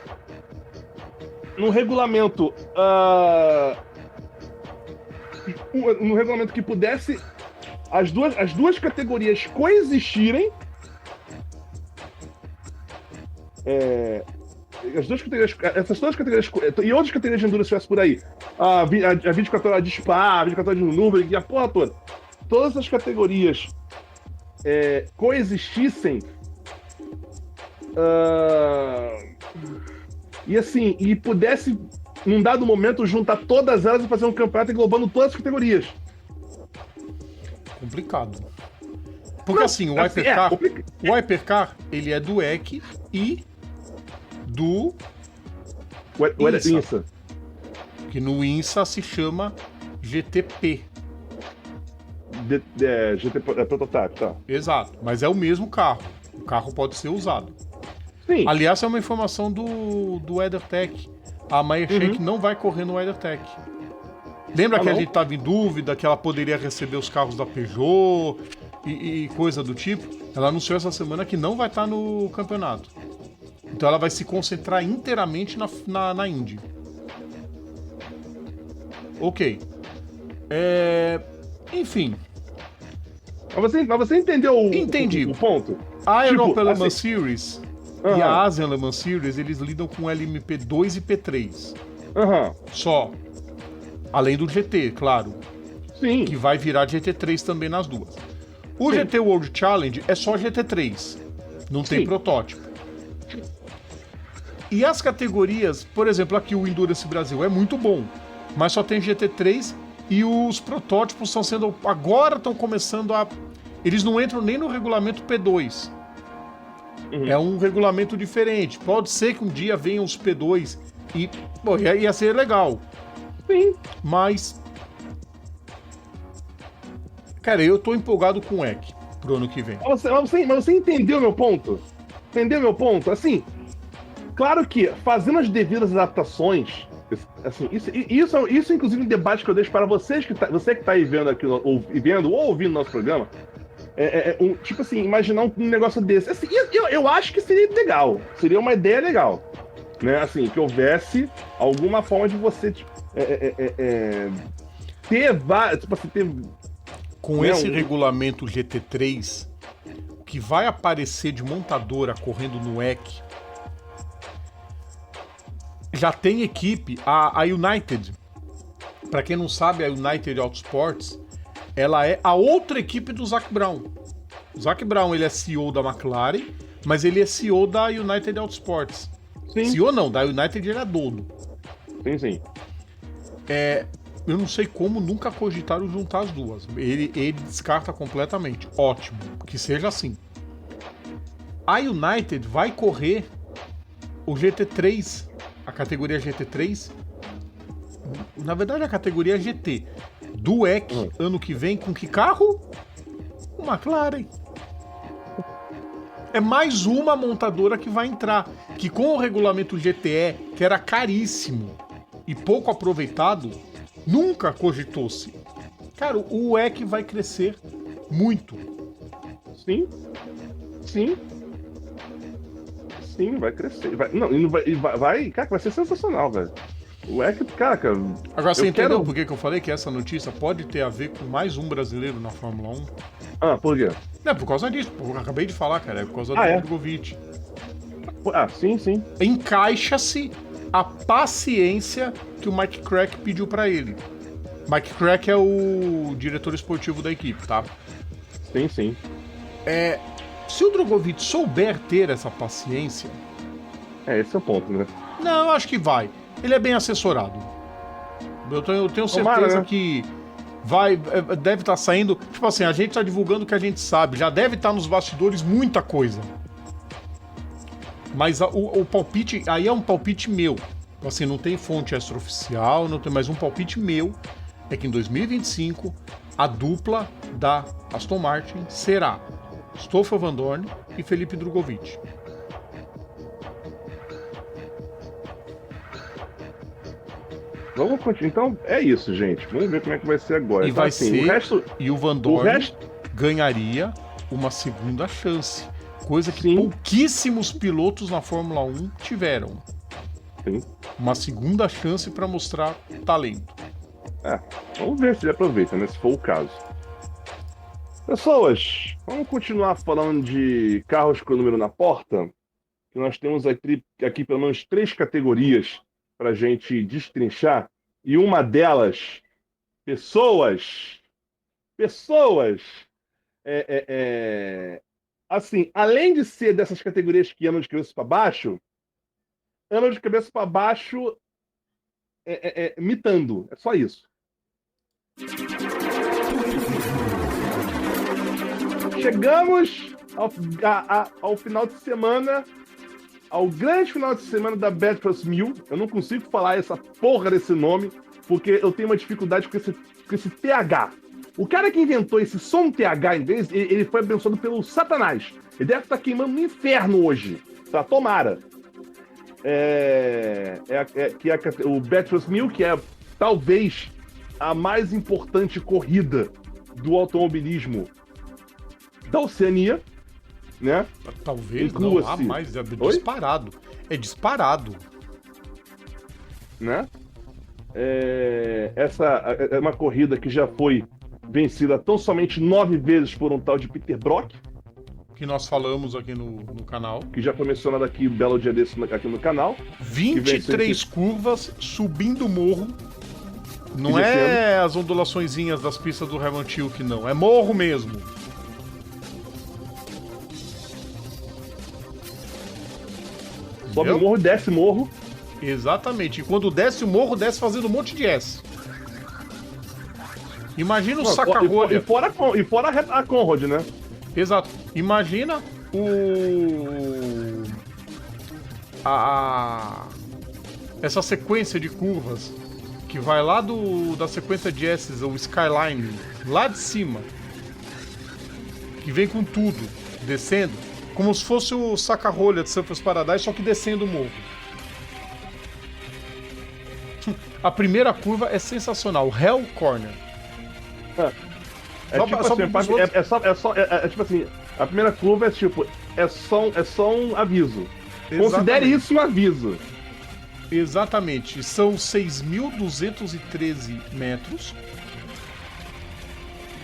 num regulamento que pudesse as duas categorias coexistirem. Essas duas categorias e outras categorias de endurance estivessem por aí, a 24 horas de Spa, a 24 horas de Nürburgring e a porra toda, todas essas categorias coexistissem e assim, e pudesse num dado momento juntar todas elas e fazer um campeonato englobando todas as categorias. Complicado. Porque assim, o Hypercar, ele é do EC e do INSA. Que no INSA se chama GTP. GT Prototype, tá. Exato, mas é o mesmo carro. O carro pode ser usado. Sim. Aliás, é uma informação do WeatherTech. A Meyer Shank não vai correr no WeatherTech. Lembra que a gente estava em dúvida que ela poderia receber os carros da Peugeot e coisa do tipo? Ela anunciou essa semana que não vai estar no campeonato. Então ela vai se concentrar inteiramente na Indy. Ok. Enfim. Mas você entendeu Entendi. o ponto? A Europa Le Mans assim, Series e a Asian Le Mans Series, eles lidam com LMP2 e P3. Só. Além do GT, claro. Sim. Que vai virar GT3 também nas duas. O GT World Challenge é só GT3. Não tem protótipo. E as categorias, por exemplo, aqui o Endurance Brasil é muito bom, mas só tem GT3 e os protótipos agora estão começando a... Eles não entram nem no regulamento P2. É um regulamento diferente. Pode ser que um dia venham os P2 e... Pô, ia ser legal. Sim. Mas... Cara, eu tô empolgado com o EC pro ano que vem. Mas você entendeu meu ponto? Entendeu meu ponto? Assim... Claro que, fazendo as devidas adaptações, assim, isso inclusive um debate que eu deixo para vocês, você que está aí vendo aqui, ou ouvindo nosso programa, tipo assim, imaginar um negócio desse. Assim, eu acho que seria legal, seria uma ideia legal, né? Assim, que houvesse alguma forma de você ter com esse regulamento GT3, o que vai aparecer de montadora correndo no EC. Já tem equipe, a United, para quem não sabe, a United Autosports, ela é a outra equipe do Zac Brown. O Zac Brown, ele é CEO da McLaren, mas ele é CEO da United Autosports. Sim. CEO não, da United ele é dono. Sim. eu não sei como nunca cogitaram juntar as duas. Ele descarta completamente. Ótimo, que seja assim. A United vai correr o GT3, a categoria GT3. Na verdade, a categoria GT do WEC ano que vem com que carro? O McLaren. É mais uma montadora que vai entrar, que com o regulamento GTE, que era caríssimo e pouco aproveitado, nunca cogitou-se. Cara, o WEC vai crescer muito. Sim. Sim, vai crescer. Cara, vai ser sensacional, velho. O WEC, cara... Agora, você entendeu por que eu falei que essa notícia pode ter a ver com mais um brasileiro na Fórmula 1? Ah, por quê? É por causa disso, eu acabei de falar, cara, é por causa do Drogovic. Sim. Encaixa-se a paciência que o Mike Crack pediu pra ele. Mike Crack é o diretor esportivo da equipe, tá? Sim. Se o Drogovic souber ter essa paciência... Esse é o ponto, né? Não, eu acho que vai. Ele é bem assessorado. Eu tenho certeza Tomara, né? que deve estar saindo... Tipo assim, a gente tá divulgando o que a gente sabe. Já deve estar nos bastidores muita coisa. Mas o palpite... Aí é um palpite meu. Assim, não tem fonte extraoficial, não tem mais um palpite meu. É que em 2025, a dupla da Aston Martin será Stoffel Vandoorne e Felipe Drugovich. Vamos continuar. Então, é isso, gente. Vamos ver como é que vai ser agora. E então, vai assim, ser... E o Vandoorne ganharia uma segunda chance. Coisa que pouquíssimos pilotos na Fórmula 1 tiveram. Sim. Uma segunda chance para mostrar talento. Vamos ver se ele aproveita, né? Se for o caso. Pessoas, vamos continuar falando de carros com o número na porta. Que nós temos aqui pelo menos 3 categorias para a gente destrinchar. E uma delas, pessoas. Assim, além de ser dessas categorias que andam de cabeça para baixo, andam de cabeça para baixo mitando. É só isso. Chegamos ao final de semana, ao grande final de semana da Bathurst 1000. Eu não consigo falar essa porra desse nome, porque eu tenho uma dificuldade com esse TH. O cara que inventou esse som TH em vez, ele foi abençoado pelo Satanás. Ele deve estar queimando no inferno hoje. Tá? Tomara. O Bathurst 1000, que é talvez a mais importante corrida do automobilismo da Oceania, né? Talvez não há mais, é disparado. É disparado. Né? Essa é uma corrida que já foi vencida tão somente 9 vezes por um tal de Peter Brock. Que nós falamos aqui no canal. Que já foi mencionado aqui, um belo dia desse aqui no canal. 23 curvas, subindo o morro. Não é as ondulaçõezinhas das pistas do Herman Tilke, não. É morro mesmo. Sobe o morro, desce o morro. Exatamente. E quando desce o morro, desce fazendo um monte de S. Imagina o saca-rolha. E fora a Conrad, né? Exato. Imagina essa sequência de curvas que vai lá da sequência de S's, o Skyline, lá de cima, que vem com tudo, descendo, como se fosse o saca-rolha de Surfers Paradise, só que descendo o morro. A primeira curva é sensacional, Hell Corner. Tipo assim, a primeira curva é só um aviso. Exatamente. Considere isso um aviso. Exatamente, são 6.213 metros.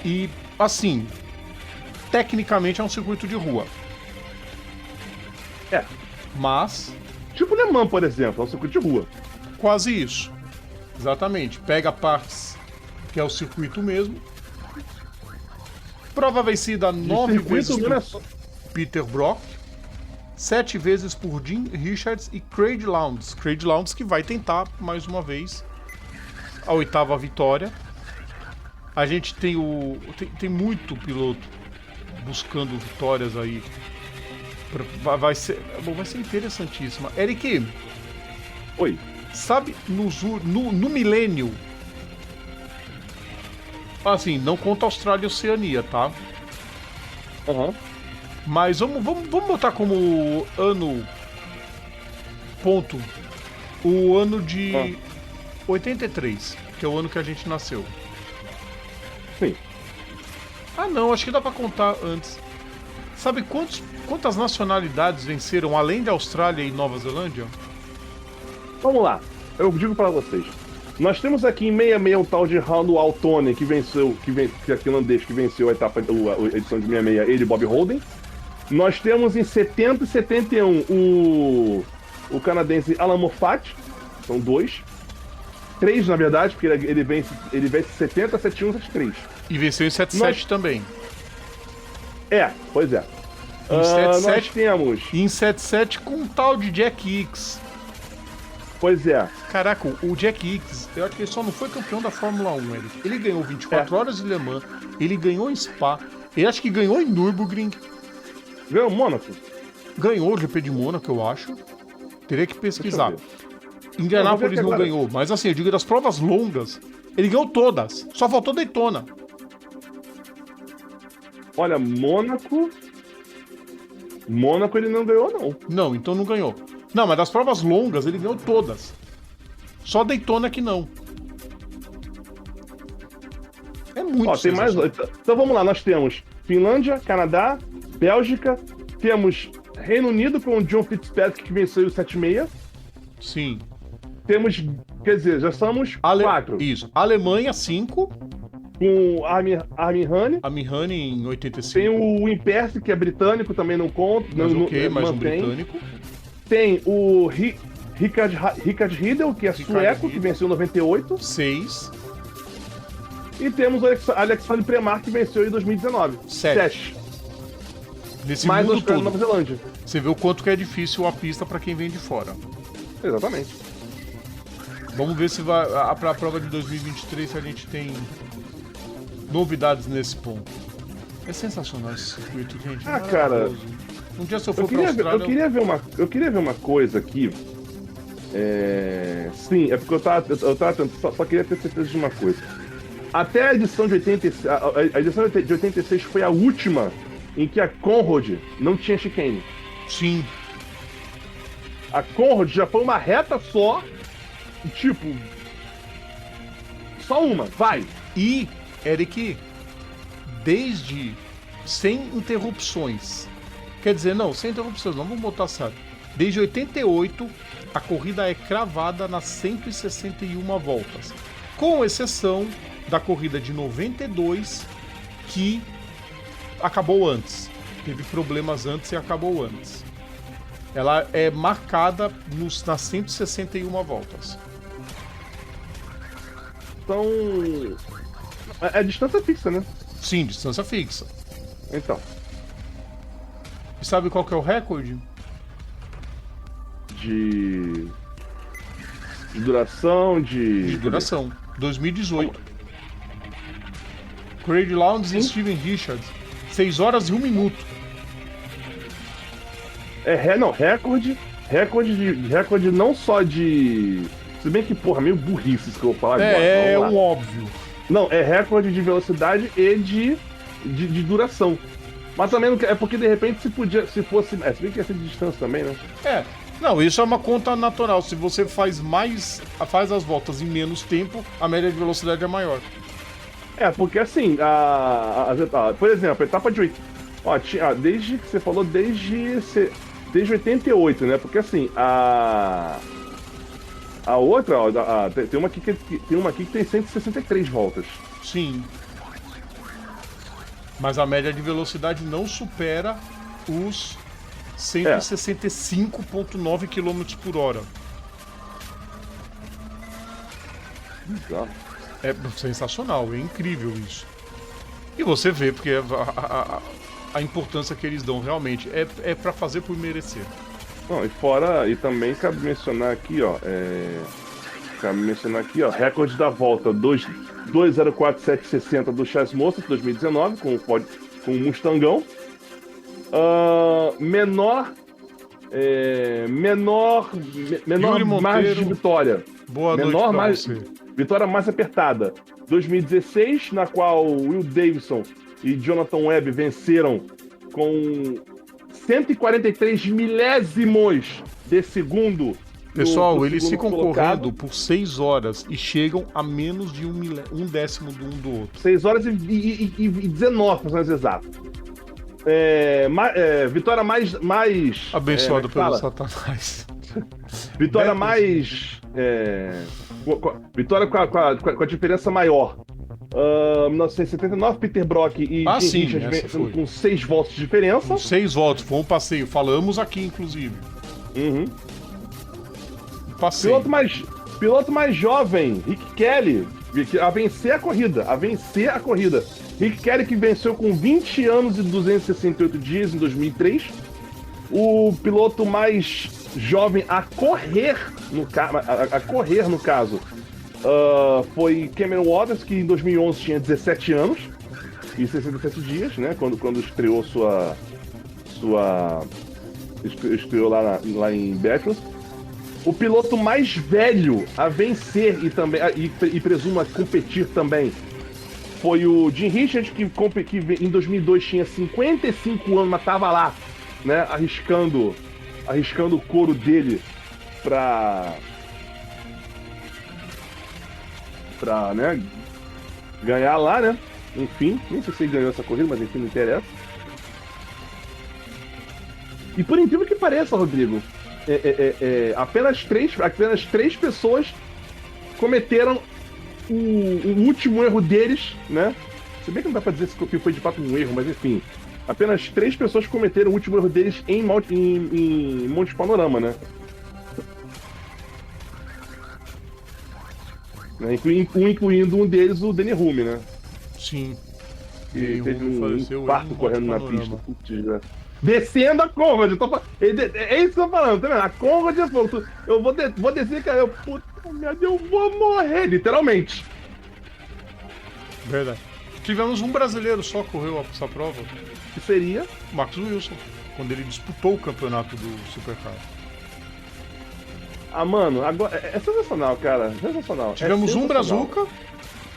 E, assim, tecnicamente é um circuito de rua. Mas... Tipo Le Mans, por exemplo, é um circuito de rua. Quase isso. Exatamente, pega partes que é o circuito mesmo. Prova vencida 9 vezes por Peter Brock, 7 vezes por Jim Richards e Craig Lowndes. Craig Lowndes que vai tentar mais uma vez a 8ª vitória. A gente tem tem muito piloto buscando vitórias aí. Vai ser interessantíssima. Eric. Oi. Sabe, no milênio, assim, não conta Austrália e Oceania, tá? Mas vamos botar como ano ponto o ano de 83, que é o ano que a gente nasceu. Sim. Ah não, acho que dá pra contar antes. Sabe quantas nacionalidades venceram além da Austrália e Nova Zelândia? Vamos lá, eu digo para vocês. Nós temos aqui em 66 um tal de Randall Altone, que é finlandês, que venceu a edição de 66, ele e Bob Holden. Nós temos em 70 e 71 o canadense Alan Moffat, são 2. 3, na verdade, porque ele vence 70, 71, 73. E venceu em 77 também. Pois é. Em 77, nós temos... E em 77 com um tal de Jack Hicks. Pois é. Caraca, o Jack Hicks, eu acho que ele só não foi campeão da Fórmula 1, Eric. Ele ganhou 24 horas de Le Mans, ele ganhou em Spa, ele acho que ganhou em Nürburgring. Ganhou Mônaco? Ganhou o GP de Mônaco, eu acho. Teria que pesquisar. Indianápolis não ganhou, mas assim, eu digo das provas longas, ele ganhou todas. Só faltou Daytona. Olha, Mônaco ele não ganhou, não. Não, então não ganhou. Não, mas das provas longas ele ganhou todas. Só Daytona que não. É muito tem mais. Então vamos lá, nós temos Finlândia, Canadá, Bélgica, temos Reino Unido com o John Fitzpatrick que venceu o 76. Sim. Temos, quer dizer, já somos 4. Isso. Alemanha, 5. Com Armin Honey. Armin Honey em 85. Tem o Imperce, que é britânico, também não conta. Mas mais um britânico. Tem o Richard Riedel, que é sueco, que venceu em 98. 6. E temos o Alexandre Premar, que venceu em 2019. 7. Nesse mais mundo todo. Nova Zelândia. Você vê o quanto que é difícil a pista para quem vem de fora. Exatamente. Vamos ver se vai para a prova de 2023 se a gente tem novidades nesse ponto. É sensacional esse circuito, gente. Cara, um dia se eu for pra Austrália... Eu queria ver uma coisa aqui. Sim, é porque eu tava só queria ter certeza de uma coisa. Até a edição de 86, a edição de 86 foi a última em que a Conrad não tinha chicane. Sim. A Conrad já foi uma reta só, tipo, só uma, vai. E, Eric, desde sem interrupções. Quer dizer, não, sem interrupções, não vamos botar certo. Desde 88, a corrida é cravada nas 161 voltas. Com exceção da corrida de 92, que acabou antes. Teve problemas antes e acabou antes. Ela é marcada nas 161 voltas. Então... É distância fixa, né? Sim, distância fixa. Então. E sabe qual que é o recorde? De duração, de duração. 2018. Craig Lowndes e Steven Richards. 6 horas e 1 minuto. Recorde não só de... Se bem que, porra, meio burrice isso que eu vou falar agora. É um óbvio. Não, é recorde de velocidade e de duração. Mas também é porque, de repente, se fosse... se bem que ia ser de distância também, né? Não, isso é uma conta natural. Se você faz as voltas em menos tempo, a média de velocidade é maior. Porque assim, por exemplo, a etapa de 8... desde que você falou, desde 88, né? Porque assim, a outra, tem uma aqui que tem 163 voltas. Sim. Mas a média de velocidade não supera os 165,9 km por hora. Exato. É sensacional, é incrível isso. E você vê, porque a importância que eles dão realmente é pra fazer por merecer. Não, e também cabe mencionar aqui, ficar me mencionando aqui, ó. Recorde da volta 2:04.760 do Chas Mostert 2019, com o Mustangão. Menor margem de vitória. Boa menor noite pra você. Vitória mais apertada. 2016, na qual Will Davison e Jonathan Webb venceram com 143 milésimos de segundo. Pessoal, eles ficam correndo por 6 horas e chegam a menos de um décimo de um do outro. 6 horas e 19, para ser mais exato. Vitória mais abençoado pelo Satanás. Vitória mais... vitória com a diferença maior. 1979, Peter Brock e Jim Richards com 6 votos de diferença. Com 6 votos, foi um passeio. Falamos aqui, inclusive. Uhum. Passeio. Piloto mais jovem, Rick Kelly, a vencer a corrida. Rick Kelly, que venceu com 20 anos e 268 dias em 2003. O piloto mais jovem a correr, no caso, foi Cameron Waters, que em 2011 tinha 17 anos e 67 dias, né? Quando estreou estreou lá em Bathurst. O piloto mais velho a vencer e presumo a competir também foi o Jim Richards, que em 2002 tinha 55 anos, mas estava lá, né, arriscando o couro dele pra né, ganhar lá, né? Enfim, nem sei se ele ganhou essa corrida, mas enfim, não interessa. E por incrível que pareça, Rodrigo, apenas três pessoas cometeram o último erro deles, né? Se bem que não dá pra dizer se foi de fato um erro, mas enfim. Apenas 3 pessoas cometeram o último erro deles em Monte Panorama, né? Incluindo um deles, o Danny Hulme, né? Sim. E teve um infarto correndo na pista. Putz, descendo a Conrad. É isso que eu tô falando, tá vendo? A Conrad é fogo. Eu vou descer, cara. Puta merda, eu vou morrer, literalmente. Verdade. Tivemos um brasileiro só que correu essa prova. Que seria? Max Wilson, quando ele disputou o campeonato do Supercar. Mano, agora é sensacional, cara. Sensacional. Tivemos um Brazuca.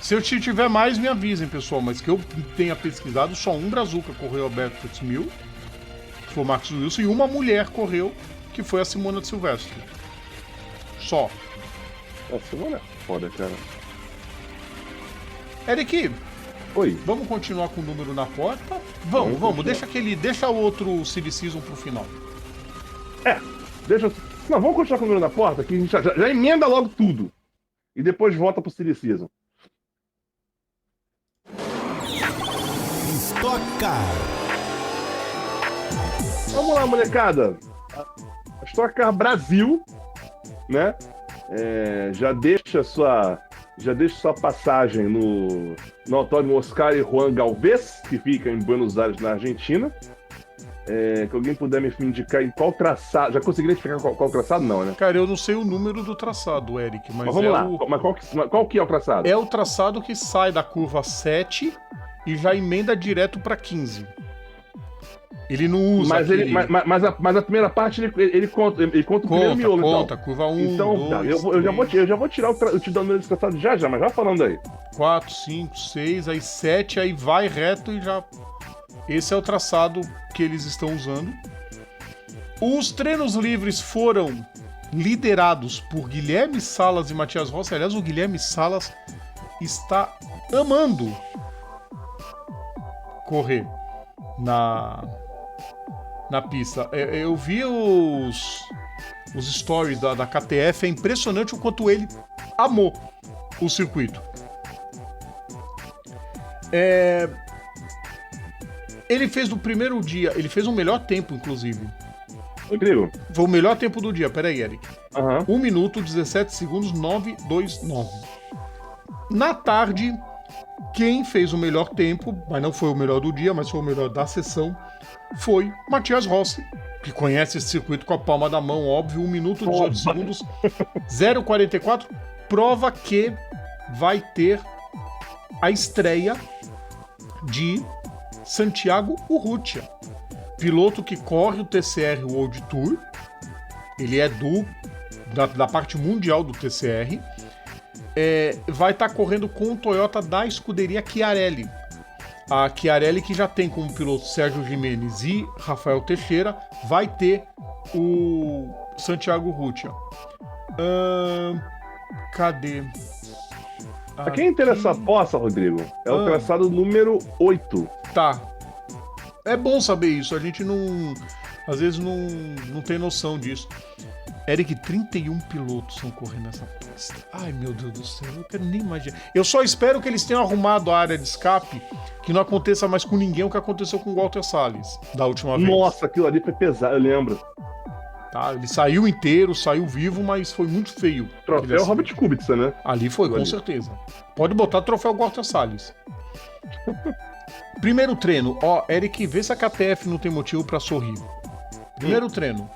Se eu tiver mais, me avisem, pessoal. Mas que eu tenha pesquisado, só um Brazuca correu a Bathurst 1000, que foi o Max Wilson, e uma mulher correu, que foi a Simona de Silvestre. Só. A Simona é foda, cara. Eric, oi. Vamos continuar com o número na porta? Vamos. Deixa o outro Silly Season pro final. Não, vamos continuar com o número na porta, que a gente já emenda logo tudo. E depois volta pro Silly Season. Stock Car. Vamos lá, molecada. A Stock Car Brasil, né? Já deixa sua passagem no Autódromo Oscar e Juan Galvez, que fica em Buenos Aires, na Argentina. Que alguém puder me indicar em qual traçado. Já consegui identificar qual traçado? Não, né? Cara, eu não sei o número do traçado, Eric, mas vamos lá. Mas qual que é o traçado? É o traçado que sai da curva 7 e já emenda direto para 15. Ele não usa mas a primeira parte ele conta o primeiro miolo. Conta, curva 1, então 2, eu já vou tirar eu te dou o número de traçado já, mas já falando aí. 4, 5, 6, aí 7, aí vai reto e já... Esse é o traçado que eles estão usando. Os treinos livres foram liderados por Guilherme Salas e Matias Rossi. Aliás, o Guilherme Salas está amando correr na pista. Eu vi os stories da KTF, é impressionante o quanto ele amou o circuito. Ele fez no primeiro dia, ele fez o melhor tempo, inclusive. Incrível. Foi o melhor tempo do dia, peraí, Eric. 1 minuto, 17 segundos, 9:29. Na tarde, quem fez o melhor tempo, mas não foi o melhor do dia, mas foi o melhor da sessão, foi Matias Rossi, que conhece esse circuito com a palma da mão, óbvio, 1 minuto, 18 segundos, 0:44. prova que vai ter a estreia de Santiago Urrutia, piloto que corre o TCR World Tour. Ele é da parte mundial do TCR. Vai estar correndo com o Toyota da escuderia Chiarelli. A Chiarelli, que já tem como piloto Sérgio Jimenez e Rafael Teixeira, vai ter o Santiago Urrutia. Cadê? A quem interessa a poça, Rodrigo, é o traçado número 8. Tá. É bom saber isso, a gente não... Às vezes não tem noção disso. Eric, 31 pilotos estão correndo nessa pista. Ai, meu Deus do céu, eu não quero nem imaginar. Eu só espero que eles tenham arrumado a área de escape, que não aconteça mais com ninguém o que aconteceu com o Walter Salles da última vez. Nossa, aquilo ali foi pesado, eu lembro. Tá, ele saiu inteiro, saiu vivo, mas foi muito feio. Troféu Robert Kubica, né? Ali foi, com certeza. Pode botar troféu Walter Salles. Primeiro treino. Eric, vê se a KTF não tem motivo pra sorrir. Primeiro treino.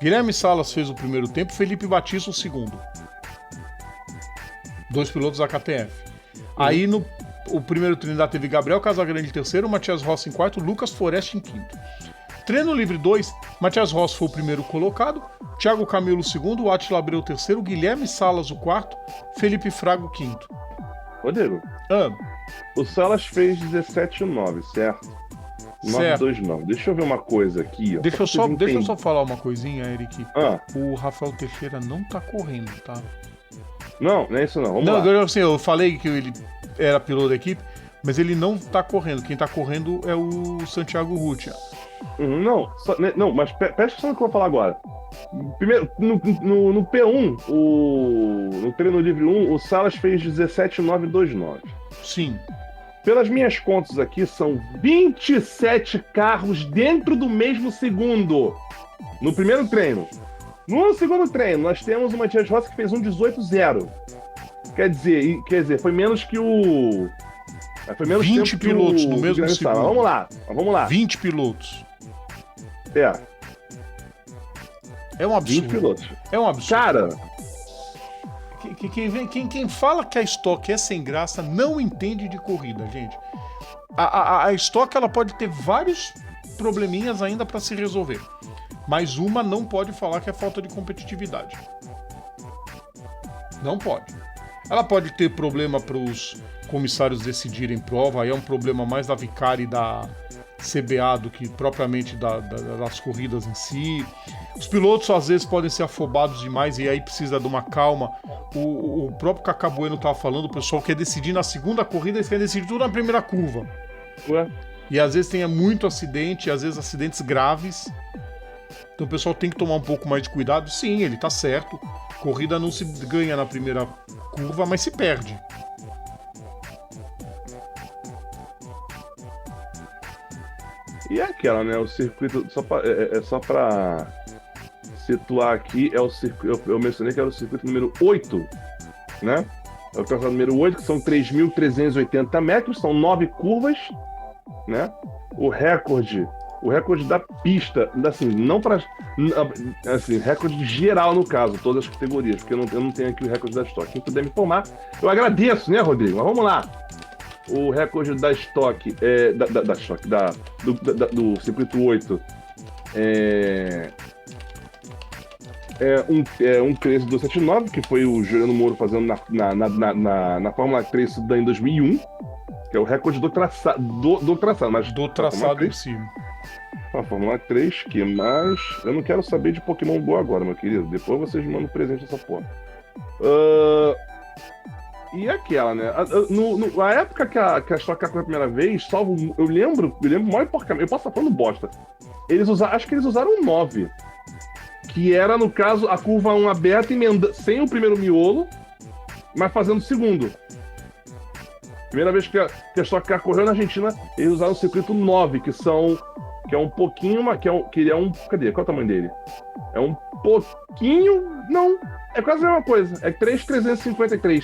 Guilherme Salas fez o primeiro tempo, Felipe Batista o segundo. 2 pilotos da KTF. Aí o primeiro treino da teve Gabriel Casagrande em terceiro, Matias Rossi em quarto, Lucas Forest em quinto. Treino livre 2, Matias Rossi foi o primeiro colocado, Thiago Camilo o segundo, Átila Abreu o terceiro, Guilherme Salas o quarto, Felipe Fraga o quinto. Rodrigo, o Salas fez 17,9, certo? 9,29. Deixa eu ver uma coisa aqui. Deixa eu só falar uma coisinha, Eric. O Rafael Teixeira não tá correndo, tá? Não é isso não. Vamos lá. Assim, eu falei que ele era piloto da equipe, mas ele não tá correndo. Quem tá correndo é o Santiago Urrutia. Não, mas presta atenção no que eu vou falar agora. Primeiro, no P1, no treino livre 1, o Salas fez 17,929. Sim. Pelas minhas contas aqui, são 27 carros dentro do mesmo segundo. No primeiro treino. No segundo treino, nós temos o Matias Rossi que fez um 18,0. Quer dizer, foi menos que o... Foi menos 20 tempo pilotos no mesmo segundo. Vamos lá. 20 pilotos. É um absurdo. 20 pilotos. É um absurdo. Cara... Quem fala que a Stock é sem graça não entende de corrida, gente. A Stock ela pode ter vários probleminhas ainda para se resolver, mas uma não pode falar que é falta de competitividade. Não pode. Ela pode ter problema para os comissários decidirem prova, aí é um problema mais da Vicari e da CBA do que propriamente das corridas em si. Os pilotos às vezes podem ser afobados demais e aí precisa de uma calma. O próprio Cacá Bueno estava falando, o pessoal quer decidir na segunda corrida, eles querem decidir tudo na primeira curva. E às vezes tem muito acidente, às vezes acidentes graves. Então o pessoal tem que tomar um pouco mais de cuidado. Sim, ele tá certo. Corrida não se ganha na primeira curva, mas se perde. E é aquela, né? O circuito, só pra situar aqui, é o circuito, eu mencionei que era o circuito número 8, né? É o traçado número 8, que são 3.380 metros, são 9 curvas, né? O recorde da pista, assim, não para, assim, recorde geral no caso, todas as categorias, porque eu não tenho aqui o recorde da Stock. Quem puder me informar, eu agradeço, né, Rodrigo? Mas vamos lá. O recorde da Stock, do circuito 8, um Crazy 279, que foi o Juliano Moro fazendo na Fórmula 3 isso daí em 2001, que é o recorde do traçado, mas do traçado em si. A Fórmula 3, que mais... Eu não quero saber de Pokémon GO agora, meu querido. Depois vocês me mandam presente dessa porra. E aquela, né? A época que a Stock Car foi a primeira vez, eu lembro mal porcamente, eu posso estar falando bosta. Acho que eles usaram um 9. Que era, no caso, a curva 1 aberta, sem o primeiro miolo, mas fazendo o segundo. Primeira vez que a Stock Car correu na Argentina, eles usaram o circuito 9, que é um pouquinho... Cadê? Qual é o tamanho dele? É um pouquinho... Não, é quase a mesma coisa. É 3.353.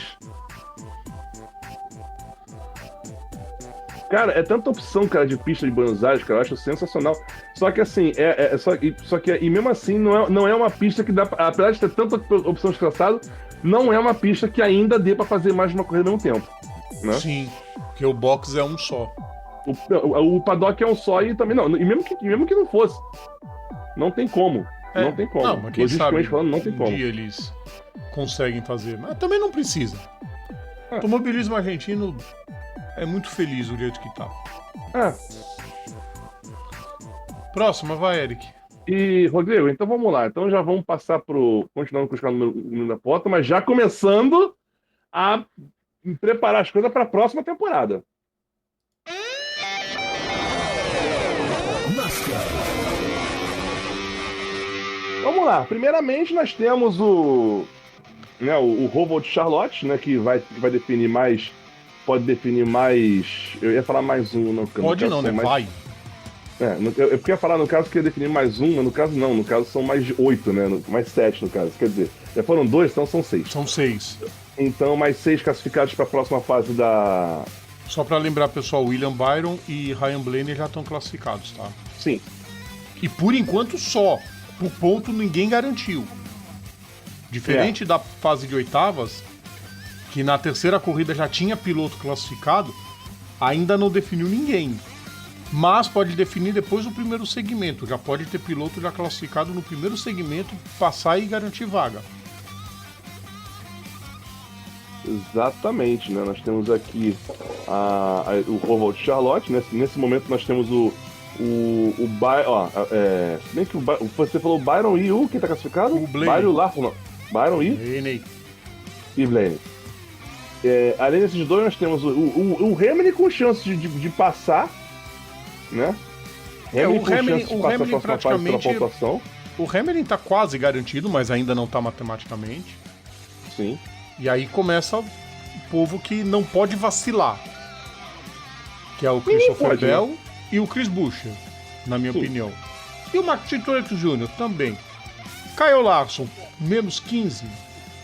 Cara, é tanta opção, cara, de pista de Buenos Aires, cara, eu acho sensacional. Só que assim, e mesmo assim, não é uma pista que dá, apesar de ter tanta opção de traçado, não é uma pista que ainda dê pra fazer mais de uma corrida ao mesmo tempo, né? Sim, porque o box é um só. O paddock é um só e também não, e mesmo que não fosse, não tem como, não tem como. Não, mas quem sabe, logisticamente falando, não tem como. dia eles conseguem fazer, mas também não precisa. O automobilismo argentino é muito feliz do jeito que tá. Próxima, vai, Eric. E, Rodrigo, então vamos lá. Então já vamos passar continuando com os caras no da porta, mas já começando a preparar as coisas para a próxima temporada. Vamos lá. Primeiramente, nós temos o Roval de Charlotte, né, que vai definir mais. Pode definir mais. Eu ia falar mais um. Pode não, né? Vai. Eu ia falar, no caso, que ia definir mais um, mas no caso não. No caso são mais 8, né? Mais 7, no caso. Quer dizer, já foram 2, então são 6. São 6. Então, mais 6 classificados para a próxima fase da. Só para lembrar, pessoal, William Byron e Ryan Blaney já estão classificados, tá? Sim. E por enquanto só. Por ponto, ninguém garantiu. Diferente da fase de oitavas, que na terceira corrida já tinha piloto classificado, ainda não definiu ninguém. Mas pode definir depois do primeiro segmento. Já pode ter piloto já classificado no primeiro segmento, passar e garantir vaga. Exatamente, né? Nós temos aqui o Roval de Charlotte, né? Nesse momento nós temos o Byron, bem que você falou Byron e quem tá classificado? O Blaney. Byron e Blaney. Além desses dois, nós temos o Hamilton com chance de passar, né? O Hamilton praticamente. O Hamilton tá quase garantido, mas ainda não tá matematicamente. Sim. E aí começa o povo que não pode vacilar. Que é o Christopher Bell, né? E o Chris Buescher, na minha opinião. E o Martin Truex Jr. também. Kyle Larson, menos 15.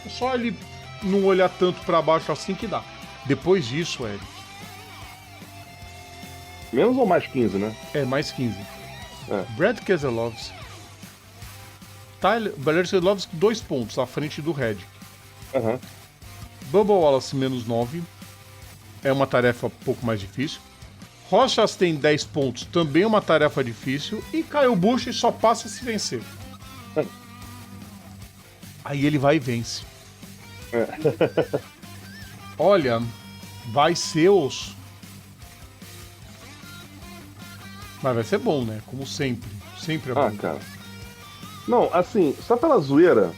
É só ele não olhar tanto pra baixo assim que dá. Depois disso, Eric. Menos ou mais 15, né? Mais 15. Brad Keselowski. Brad Keselowski, 2 pontos à frente do Red. Bubba Wallace, menos 9. É uma tarefa um pouco mais difícil. Ross Chastain, 10 pontos, também é uma tarefa difícil. E Kyle Busch só passa se vencer. Aí ele vai e vence. Olha, vai ser osso. Mas vai ser bom, né? Como sempre. Sempre é bom. Cara. Não, assim, só pela zoeira.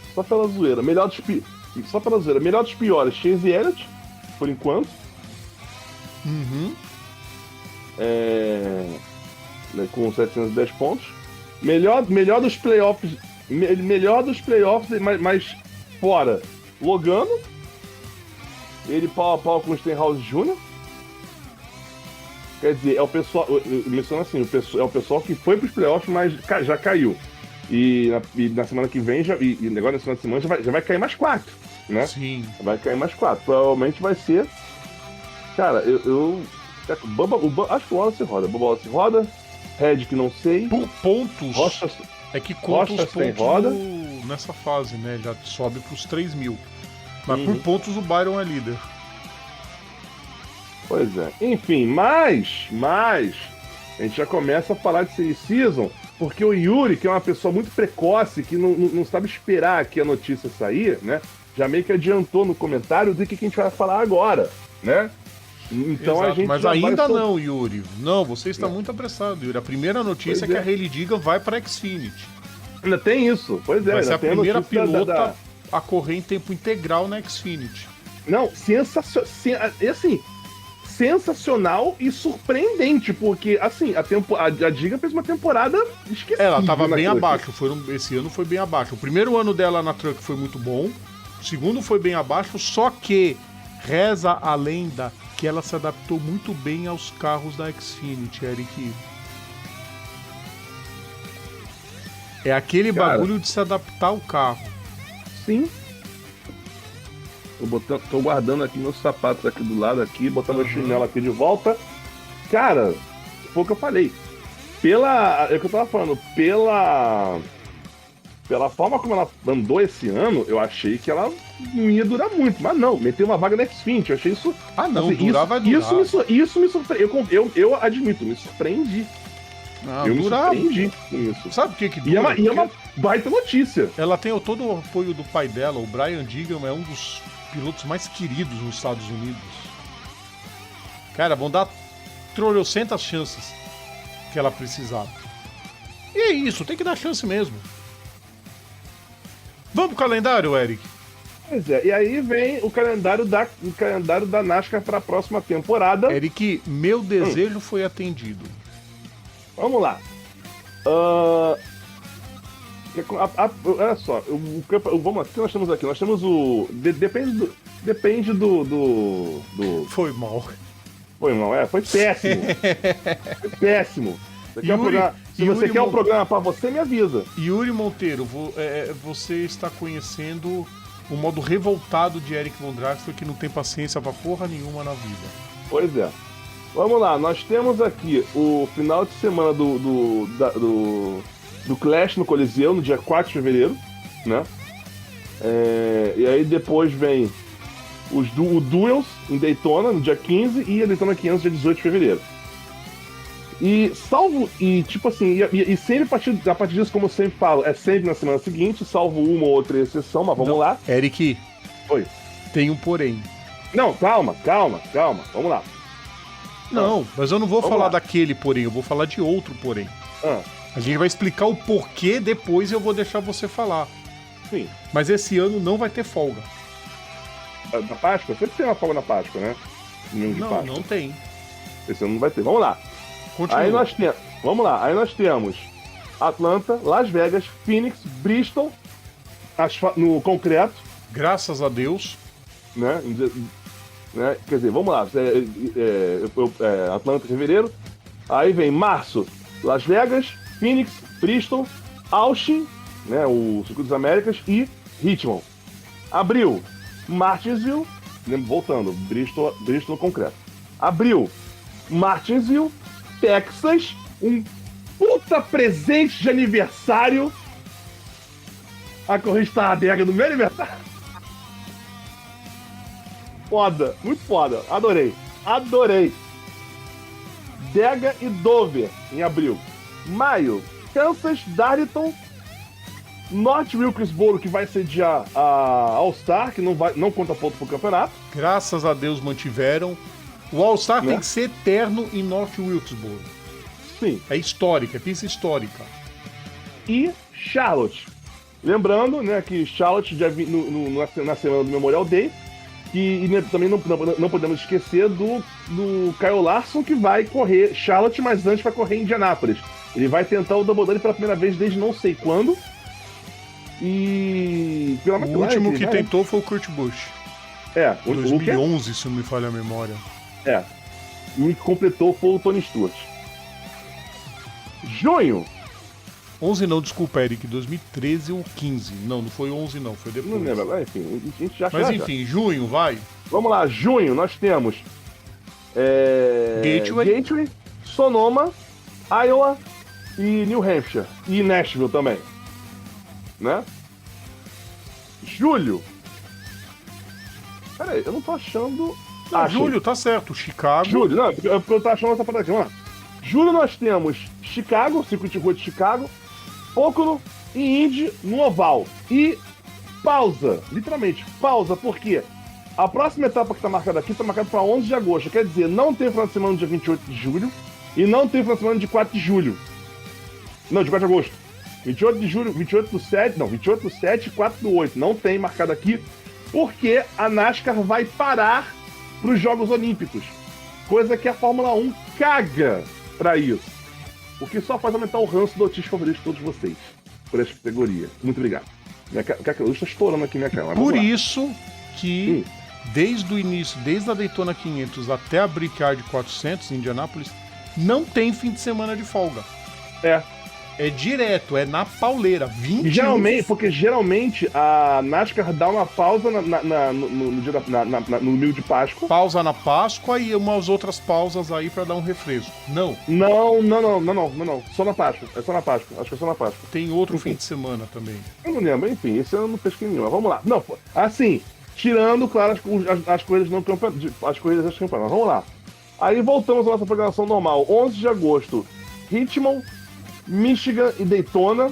Melhor dos piores, Chase Elliott, por enquanto. Com 710 pontos. Melhor dos playoffs. Melhor dos playoffs, mas fora. Logano. Ele pau a pau com o Stenhouse Jr. Quer dizer, é o pessoal. Menciono assim, é o pessoal que foi pros playoffs, mas já caiu. E na semana que vem, agora na semana já vai cair mais 4, né? Sim. Vai cair mais 4. Provavelmente vai ser. Cara, acho que o Wallace roda. Bubba Wallace roda. Red, que não sei. Por pontos. É que conta os pontos roda. Nessa fase, né? Já sobe pros 3.000. Mas por pontos o Byron é líder. Pois é. Enfim, mas a gente já começa a falar de Silly Season, porque o Yuri, que é uma pessoa muito precoce, que não sabe esperar que a notícia sair, né? Já meio que adiantou no comentário do que a gente vai falar agora, né? Então exato, a gente mas ainda não, Yuri. Não, você está muito apressado, Yuri. A primeira notícia é que a Hailey Diga vai para Xfinity. Ainda tem isso, pois é. Vai ser a primeira pilota a correr em tempo integral na Xfinity. Não, sensacional e surpreendente, porque, assim, a Diga fez uma temporada esquecida. Ela estava bem abaixo, esse ano foi bem abaixo. O primeiro ano dela na Truck foi muito bom, o segundo foi bem abaixo, só que reza a lenda que ela se adaptou muito bem aos carros da Xfinity, Eric. É aquele bagulho de se adaptar ao carro. Sim. Tô guardando aqui meus sapatos aqui do lado, botando meu chinelo aqui de volta. Cara, foi o que eu falei. É o que eu tava falando, pela forma como ela andou esse ano, eu achei que ela não ia durar muito. Mas não, meteu uma vaga na X20. Eu achei isso. Ah, não, assim, durar vai durar. Isso me surpreendeu. Eu admito, me surpreendi. Não, eu durar... me surpreendi com isso. Sabe o que E é uma baita notícia. Ela tem todo o apoio do pai dela. O Brian Deegan é um dos pilotos mais queridos nos Estados Unidos. Cara, vão dar trocentas chances que ela precisar. E é isso, tem que dar chance mesmo. Vamos pro calendário, Eric? Pois é, e aí vem o calendário da NASCAR para a próxima temporada. Eric, meu desejo foi atendido. Vamos lá. Olha só, vamos lá, o que nós temos aqui? Nós temos o. Depende do. Foi mal. Foi mal, foi péssimo. Foi péssimo. Se você quer um programa pra você, me avisa. Yuri Monteiro, você está conhecendo o modo revoltado de Eric Von Draxler, que não tem paciência pra porra nenhuma na vida. Pois é. Vamos lá, nós temos aqui o final de semana do Clash no Coliseu, no dia 4 de fevereiro, né? E aí depois vem o Duels em Daytona, no dia 15, e a Daytona 500, dia 18 de fevereiro. E tipo assim, e sempre a partir disso, como eu sempre falo, é sempre na semana seguinte, salvo uma ou outra exceção, mas vamos lá. Eric, Oi. Tem um porém. Não, calma, vamos lá. Não, mas eu não vou falar lá. daquele porém, eu vou falar de outro porém. A gente vai explicar o porquê depois e eu vou deixar você falar. Sim. Mas esse ano não vai ter folga. Na Páscoa? Sempre tem uma folga na Páscoa, né? Não tem. Esse ano não vai ter. Vamos lá. Continua. Aí nós temos Atlanta, Las Vegas, Phoenix, Bristol, no concreto. Graças a Deus. Né? Quer dizer, vamos lá. Atlanta, fevereiro. Aí vem março, Las Vegas, Phoenix, Bristol, Austin, né? O Circuito das Américas e Richmond. Abril, Martinsville, voltando, Bristol no concreto. Abril, Martinsville, Texas, um puta presente de aniversário. A corrida está adega no meu aniversário. Foda, muito foda, adorei. Dega e Dover, em abril. Maio, Kansas, Darlington, North Wilkesboro, que vai sediar a All-Star, que não conta ponto pro campeonato. Graças a Deus mantiveram. O All-Star tem que ser eterno em North Wilkesboro. Sim. É histórica, é pista histórica. E Charlotte. Lembrando, né, que Charlotte na semana do Memorial Day. E também não podemos esquecer do Kyle Larson, que vai correr Charlotte, mas antes vai correr em Indianápolis. Ele vai tentar o Double Down pela primeira vez desde não sei quando. E pela o último que tentou foi o Kurt Busch. 2011, se não me falha a memória. E o que completou foi o Tony Stewart. Junho. 11 não, desculpa, Eric, 2013 ou 15. Não foi 11 não, foi depois. Não lembro, enfim, a gente já Mas enfim, junho, vai. Vamos lá, junho, nós temos Gateway, Sonoma, Iowa e New Hampshire. E Nashville também. Né? Julho. Peraí, eu não tô achando... Julho, tá certo, Chicago. Julho, não, porque eu tô achando essa parada aqui, vamos lá. Julho nós temos Chicago, Circuito de Rua de Chicago, Pocono e Indy no Oval. E pausa, literalmente, pausa, porque a próxima etapa que está marcada aqui está marcada para 11 de agosto. Quer dizer, não tem final de semana no dia 28 de julho e não tem final de semana de 4 de julho. Não, de 4 de agosto. 28 de julho, 28 do 7 e 4 do 8. Não tem marcado aqui, porque a NASCAR vai parar para os Jogos Olímpicos. Coisa que a Fórmula 1 caga para isso. O que só faz aumentar o ranço do autista favorito de todos vocês. Por essa categoria. Muito obrigado. Minha luz está estourando aqui minha cara. Por isso que, desde o início, desde a Daytona 500 até a Brickyard 400 em Indianápolis, não tem fim de semana de folga. É direto, é na pauleira. 20 Porque geralmente a NASCAR dá uma pausa no domingo de Páscoa. Pausa na Páscoa e umas outras pausas aí pra dar um refresco. Não. Não. Só na Páscoa. É só na Páscoa. Acho que é só na Páscoa. Tem outro fim de semana também. Eu não lembro, enfim, esse ano não pesquei nenhuma. Vamos lá. Não, assim, tirando, claro, as corridas não campeonato. As corridas das campeonatos. Vamos lá. Aí voltamos à nossa programação normal. 11 de agosto, Richmond, Michigan e Daytona.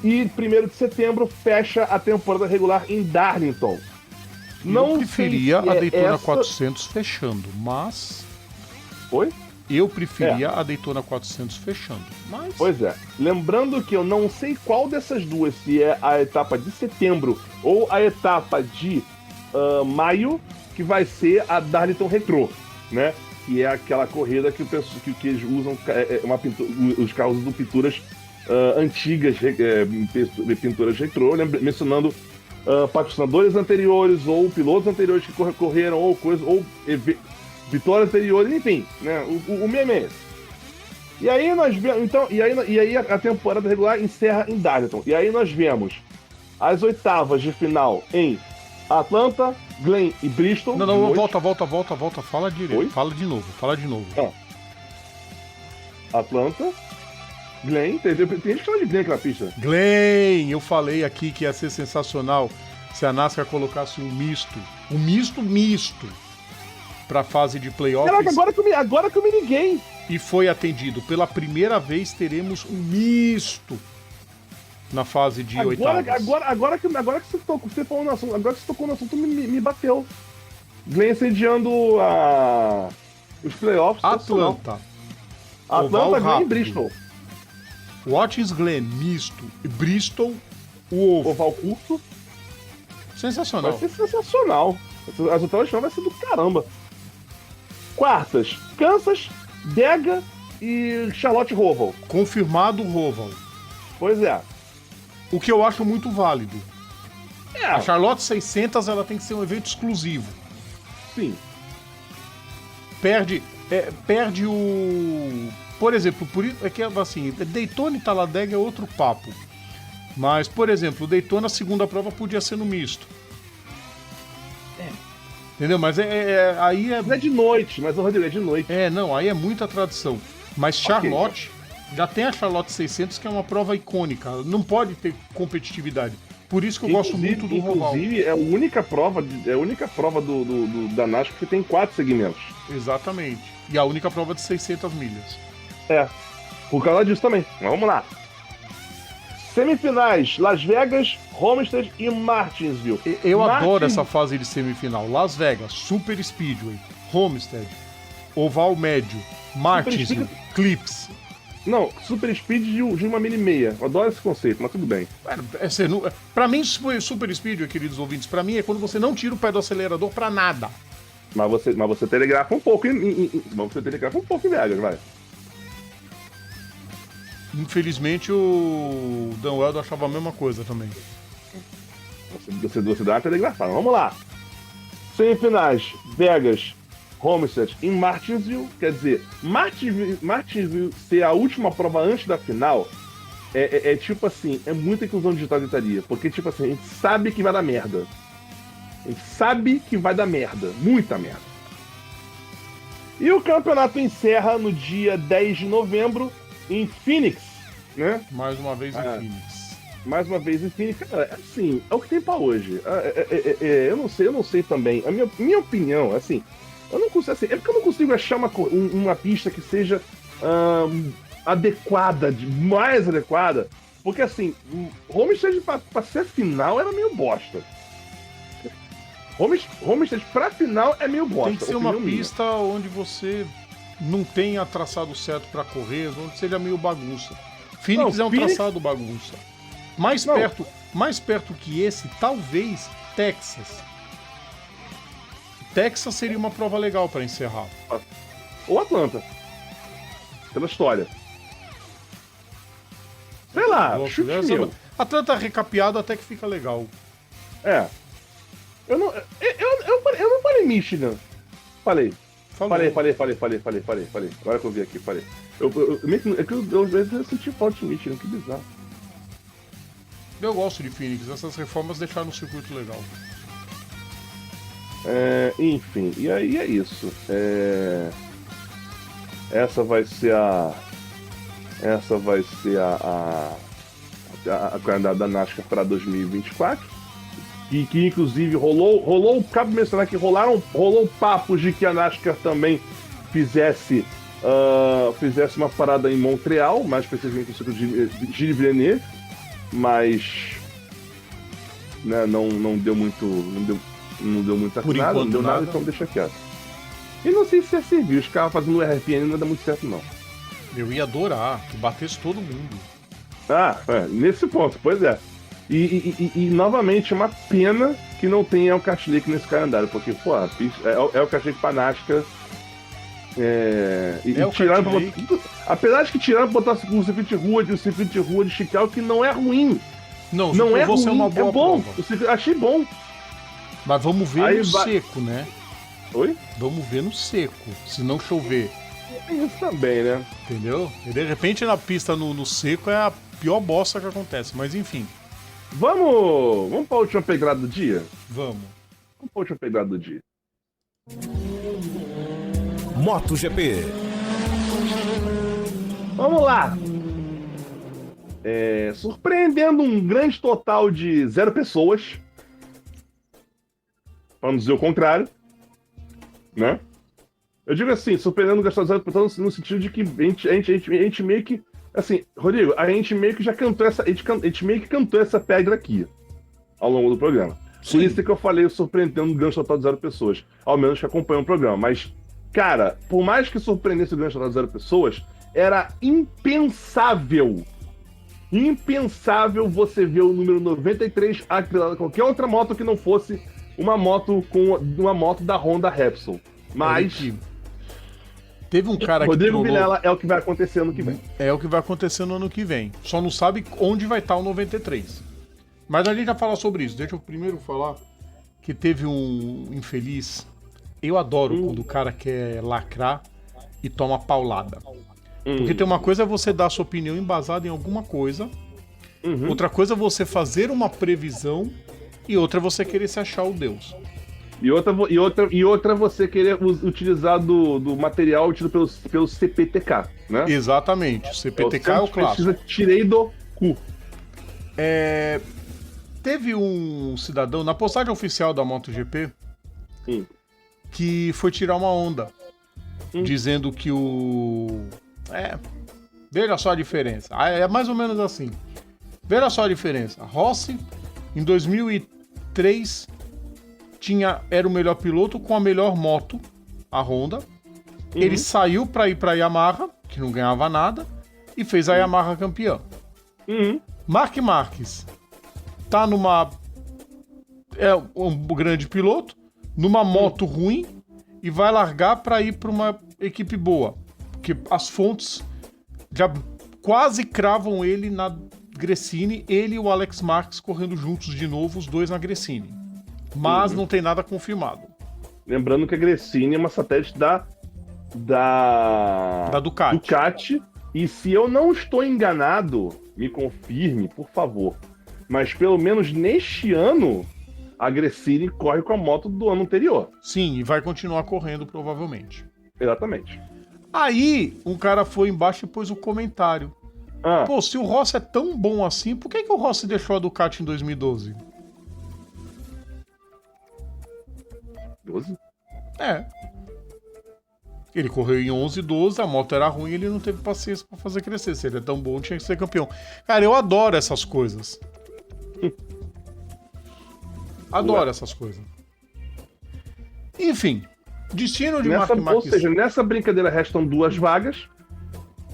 E 1º de setembro fecha a temporada regular em Darlington. Eu preferia a Daytona 400 fechando, mas... Oi? Eu preferia a Daytona 400 fechando, mas... Pois é. Lembrando que eu não sei qual dessas duas, se é a etapa de setembro ou a etapa de maio, que vai ser a Darlington Retro, né? Que é aquela corrida que eles usam os carros usam pinturas antigas, pinturas retrô, mencionando patrocinadores anteriores ou pilotos anteriores que correram ou coisas, ou vitórias anteriores, enfim, né? O meme é esse. E aí nós vemos, então, e aí a temporada regular encerra em Darlington. E aí nós vemos as oitavas de final em Atlanta, Glen e Bristol. Não, volta. Fala direito. Oi? Fala de novo. Atlanta, Glen. Tem gente que fala de Glen aqui na pista. Glen, eu falei aqui que ia ser sensacional se a NASCAR colocasse um misto pra fase de playoffs. Caraca, agora que eu me liguei. E foi atendido. Pela primeira vez teremos um misto na fase de oitavas. Agora que você falou no assunto, agora que você tocou no assunto, me bateu. Glen sediando os playoffs. Atlanta, Glen e Bristol. Watkins Glen, misto. E Bristol, o ovo. Oval curto. Sensacional. Vai ser sensacional. As oitavas de final vai ser do caramba. Quartas, Kansas, Dega e Charlotte Roval. Confirmado o Roval. Pois é. O que eu acho muito válido. A Charlotte 600 ela tem que ser um evento exclusivo. Sim. Perde o... Por exemplo, é que assim, Daytona e Talladega é outro papo. Mas, por exemplo, o Daytona, a segunda prova podia ser no misto. Entendeu? Mas aí é... Não é de noite, mas o Rodrigo é de noite. Não, aí é muita tradição. Mas Charlotte, já tem a Charlotte 600, que é uma prova icônica. Não pode ter competitividade. Por isso que eu gosto muito do Roval. Inclusive, é a única prova, da NASCAR que tem 4 segmentos. Exatamente. E a única prova de 600 milhas. Por causa disso também. Mas vamos lá. Semifinais, Las Vegas, Homestead e Martinsville. Eu adoro essa fase de semifinal. Las Vegas, Super Speedway, Homestead, Oval Médio, Martinsville, Clips. Não, Super Speed de uma mini meia. Eu adoro esse conceito, mas tudo bem. Pra mim, Super Speedway, queridos ouvintes, pra mim é quando você não tira o pé do acelerador pra nada. Mas você telegrafa um pouco mas você telegrafa um pouco em Vegas, vai. Infelizmente, o Dan Weldo achava a mesma coisa também. Você dá uma telegrafada. Vamos lá. Semifinais, Vegas, Homestead em Martinsville. Quer dizer, Martinsville ser a última prova antes da final é tipo assim, é muita inclusão digital e gritaria. Porque, tipo assim, a gente sabe que vai dar merda. A gente sabe que vai dar merda. Muita merda. E o campeonato encerra no dia 10 de novembro em Phoenix, né? Mais uma vez em Phoenix. Mais uma vez em Phoenix. Cara, assim, é o que tem pra hoje. Eu não sei também. A minha opinião, assim, eu não consigo, assim, é porque eu não consigo achar uma pista que seja adequada, mais adequada. Porque, assim, Homestead pra ser final era meio bosta. Homestead pra final é meio bosta. Tem que ser uma pista onde você não tenha traçado certo pra correr, onde seja meio bagunça. Phoenix é um traçado bagunça. Mais perto que esse, talvez Texas. Texas seria uma prova legal pra encerrar. Ou Atlanta. Pela história. Sei lá, chute meu. Atlanta recapeado até que fica legal. Eu não falei Michigan. Falei. Falei. Agora que eu vi aqui, falei. Eu senti falta de Michigan, que bizarro. Eu gosto de Phoenix, essas reformas deixaram o circuito legal. Enfim, e aí é isso. Essa vai ser a calendário da NASCAR para 2024. Que inclusive rolou, cabe mencionar que rolou papos de que a NASCAR também fizesse uma parada em Montreal, mais especificamente no circuito de Gilles Villeneuve, mas né, não deu muito nada, não deu nada, então deixa quieto. E não sei se ia servir, os caras fazendo o RPN não dá muito certo não. Eu ia adorar que batesse todo mundo. Nesse ponto, pois é. E novamente, uma pena que não tenha o Kachlik nesse calendário, porque, pô, é o Kachlik pra NASCAR. Apesar de que tiraram pra botar o circuito de rua de Chicago, que não é ruim. Não é ruim, uma boa é bom. Prova. Achei bom. Mas vamos ver seco, né? Oi? Vamos ver no seco, se não chover. Isso também, né? Entendeu? E de repente na pista no seco é a pior bosta que acontece, mas enfim. Vamos pra última pegada do dia? Vamos pra última pegada do dia. MotoGP. Vamos lá. Surpreendendo um grande total de 0 pessoas. Pra não dizer o contrário. Né? Eu digo assim, surpreendendo gastar 0 pessoas no sentido de que a gente meio que... Assim, Rodrigo, a gente meio que já cantou essa... A gente meio que cantou essa pedra aqui. Ao longo do programa. Sim. Por isso que eu falei surpreendendo um grande total de 0 pessoas. Ao menos que acompanham o programa. Mas, cara, por mais que surpreendesse o grande total de 0 pessoas, era impensável você ver o número 93 atrelado a qualquer outra moto que não fosse uma moto da Honda Repsol. Mas... Teve um cara que Rodrigo Vilela é o que vai acontecer ano que vem. É o que vai acontecer no ano que vem. Só não sabe onde vai estar o 93. Mas a gente vai falar sobre isso. Deixa eu primeiro falar que teve um infeliz. Eu adoro quando o cara quer lacrar e toma paulada. Porque tem uma coisa é você dar a sua opinião embasada em alguma coisa. Outra coisa é você fazer uma previsão. E outra é você querer se achar o Deus. E outra você querer utilizar do material tido pelo CPTK, né? Exatamente. O CPTK é o clássico. Tirei do cu. Teve um cidadão, na postagem oficial da MotoGP, que foi tirar uma onda. Dizendo que veja só a diferença. É mais ou menos assim. Veja só a diferença. Rossi, em 2003... era o melhor piloto com a melhor moto, a Honda. Ele saiu pra ir pra Yamaha, que não ganhava nada, e fez a Yamaha campeã. Marc Marques tá um grande piloto, numa moto ruim, e vai largar pra ir pra uma equipe boa. Porque as fontes já quase cravam ele na Gresini, ele e o Alex Marques correndo juntos de novo, os dois na Gresini. Mas não tem nada confirmado. Lembrando que a Gresini é uma satélite da Ducati. E se eu não estou enganado, me confirme, por favor. Mas pelo menos neste ano, a Gresini corre com a moto do ano anterior. Sim, e vai continuar correndo provavelmente. Exatamente. Aí, um cara foi embaixo e pôs um comentário. Pô, se o Rossi é tão bom assim, por que o Rossi deixou a Ducati em 2012? 12? Ele correu em 11, 12, a moto era ruim e ele não teve paciência pra fazer crescer. Se ele é tão bom, tinha que ser campeão. Cara, eu adoro essas coisas. Adoro essas coisas. Enfim, destino de Marc Marques. Ou seja, nessa brincadeira restam 2 vagas,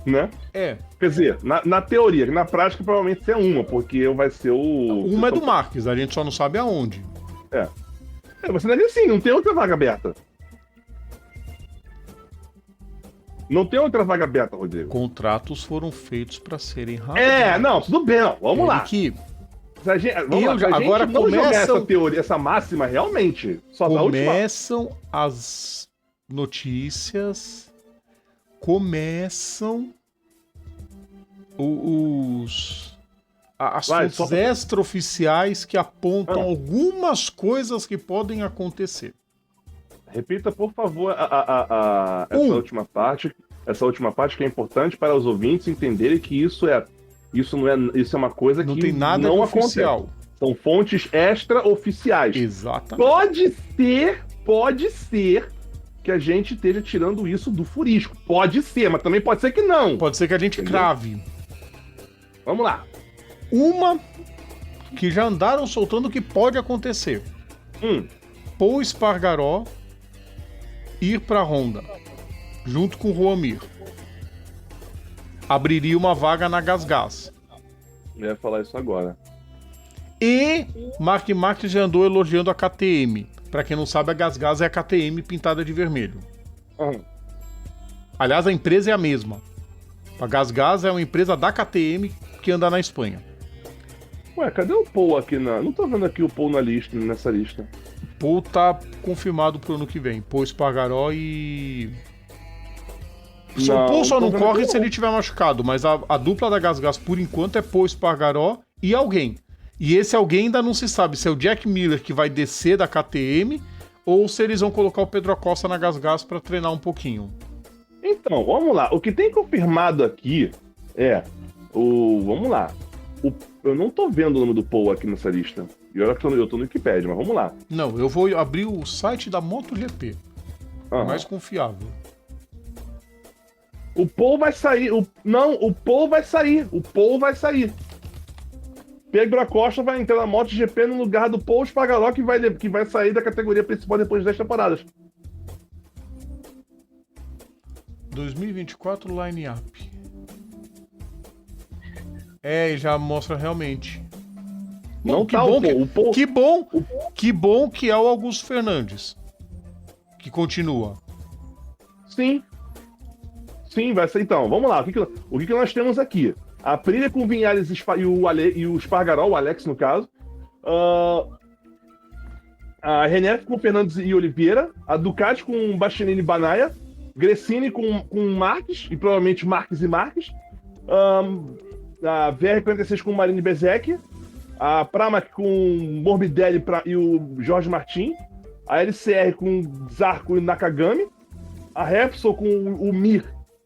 né? Quer dizer, na teoria, na prática provavelmente é uma, porque vai ser o... Uma é do Marques, a gente só não sabe aonde. Você não é assim, não tem outra vaga aberta. Não tem outra vaga aberta, Rodrigo. Contratos foram feitos para serem rápidos. Não, tudo bem, não. Vamos lá. A gente agora não jogar essa teoria, essa máxima, realmente. Só começam as notícias começam as fontes extraoficiais que apontam algumas coisas que podem acontecer. Repita, por favor, essa última parte que é importante para os ouvintes entenderem que isso é uma coisa não que tem nada não de oficial. Acontece. São fontes extraoficiais. Exatamente. Pode ser que a gente esteja tirando isso do furisco. Pode ser, mas também pode ser que não. Pode ser que a gente crave. Vamos lá. Uma que já andaram soltando que pode acontecer. Paul Espargaró ir pra Honda, junto com o Roamir. Abriria uma vaga na GasGas. Eu ia falar isso agora. E Mark Marques já andou elogiando a KTM. Pra quem não sabe, a GasGas é a KTM pintada de vermelho. Aliás, a empresa é a mesma. A GasGas é uma empresa da KTM que anda na Espanha. Ué, cadê o Paul aqui Não tô vendo aqui o Paul nessa lista. Paul tá confirmado pro ano que vem. Paul Espargaró e... O Paul só não corre se ele tiver machucado, mas a dupla da GasGas, por enquanto, é Paul Espargaró e alguém. E esse alguém ainda não se sabe se é o Jack Miller que vai descer da KTM ou se eles vão colocar o Pedro Acosta na GasGas pra treinar um pouquinho. Então, vamos lá. O que tem confirmado aqui é vamos lá. Eu não tô vendo o nome do Paul aqui nessa lista. E olha que eu tô no Wikipedia, mas vamos lá. Não, eu vou abrir o site da MotoGP. Mais confiável. O Paul vai sair. O Paul vai sair. O Paul vai sair. Pedro Acosta vai entrar na MotoGP no lugar do Paul Espargaró, que vai sair da categoria principal depois de 10 temporadas. 2024 line-up. E já mostra realmente. Não que tá bom o Paul. Que bom que é o Augusto Fernandes. Que continua. Sim, vai ser. Então, vamos lá. O que nós temos aqui? A Aprilia com o Vinhares e o Espargaró, o Alex, no caso. A Renef com o Fernandes e Oliveira. A Ducati com o Bastianini e Bagnaia. Gresini com Marques, e provavelmente Marques e Marques. A VR46 com o Marini Bezzecchi. A Pramac com o Morbidelli e o Jorge Martin. A LCR com o Zarco e Nakagami. A Repsol com o Mir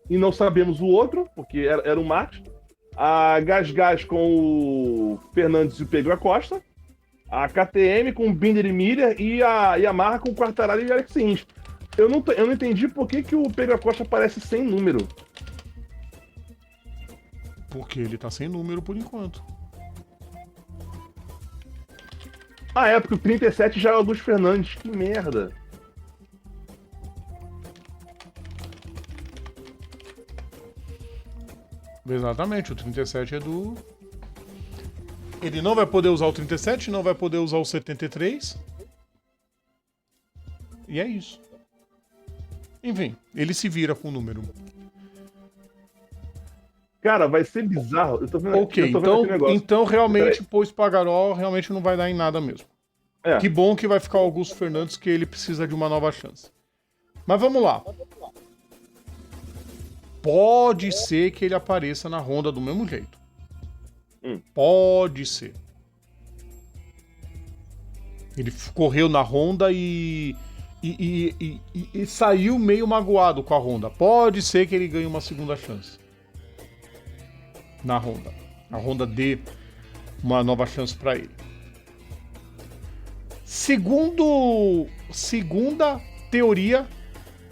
e não sabemos o outro, porque era o Marques. A GasGas com o Fernandes e o Pedro Acosta. A KTM com o Binder e Miller. E a Yamaha com o Quartararo e o Alex Rins. Eu não entendi por que o Pedro Acosta aparece sem número. Porque ele tá sem número por enquanto. Porque o 37 já é o Augusto Fernandes. Que merda. Exatamente, o 37 é do... Ele não vai poder usar o 37, não vai poder usar o 73. E é isso. Enfim, ele se vira com o número. Cara, vai ser bizarro. Eu tô vendo então realmente, Paul Espargaró realmente não vai dar em nada mesmo. Que bom que vai ficar o Augusto Fernandes, que ele precisa de uma nova chance. Mas vamos lá. Pode ser que ele apareça na Honda do mesmo jeito. Pode ser. Ele correu na Honda e saiu meio magoado com a Honda. Pode ser que ele ganhe uma segunda chance na Honda. A Honda dê uma nova chance para ele. Segunda teoria,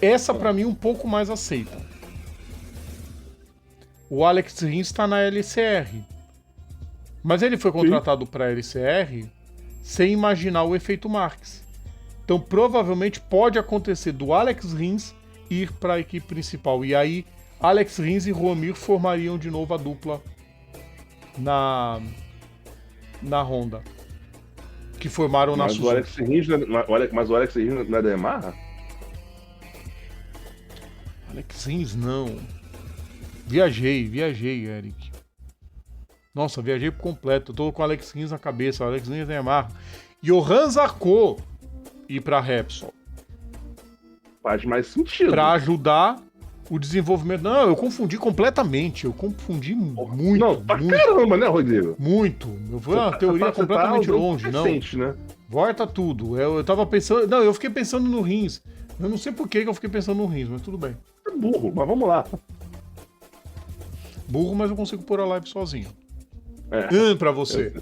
essa para mim um pouco mais aceita. O Alex Rins está na LCR. Mas ele foi contratado para a LCR sem imaginar o efeito Marques. Então provavelmente pode acontecer do Alex Rins ir para a equipe principal. E aí Alex Rins e Roamir formariam de novo a dupla na Honda. Que formaram na Suzuki. Mas o Alex Rins não é da Yamaha? Alex Rins não. Viajei, Eric. Nossa, viajei por completo. Eu tô com o Alex Rins na cabeça. O Alex Rins da Yamaha. Johan Zarco ir pra Repsol. Faz mais sentido. Pra ajudar O desenvolvimento... Não, eu confundi completamente. Eu confundi muito. Não, pra muito, caramba, né, Rodrigo? muito. Eu fui uma teoria Você completamente usando longe, não. recente, né? Volta tudo. Eu tava pensando... Não, eu fiquei pensando no rins. Eu não sei por que eu fiquei pensando no rins, mas tudo bem. É burro, mas vamos lá. Burro, mas eu consigo pôr a live sozinho. É. Pra você.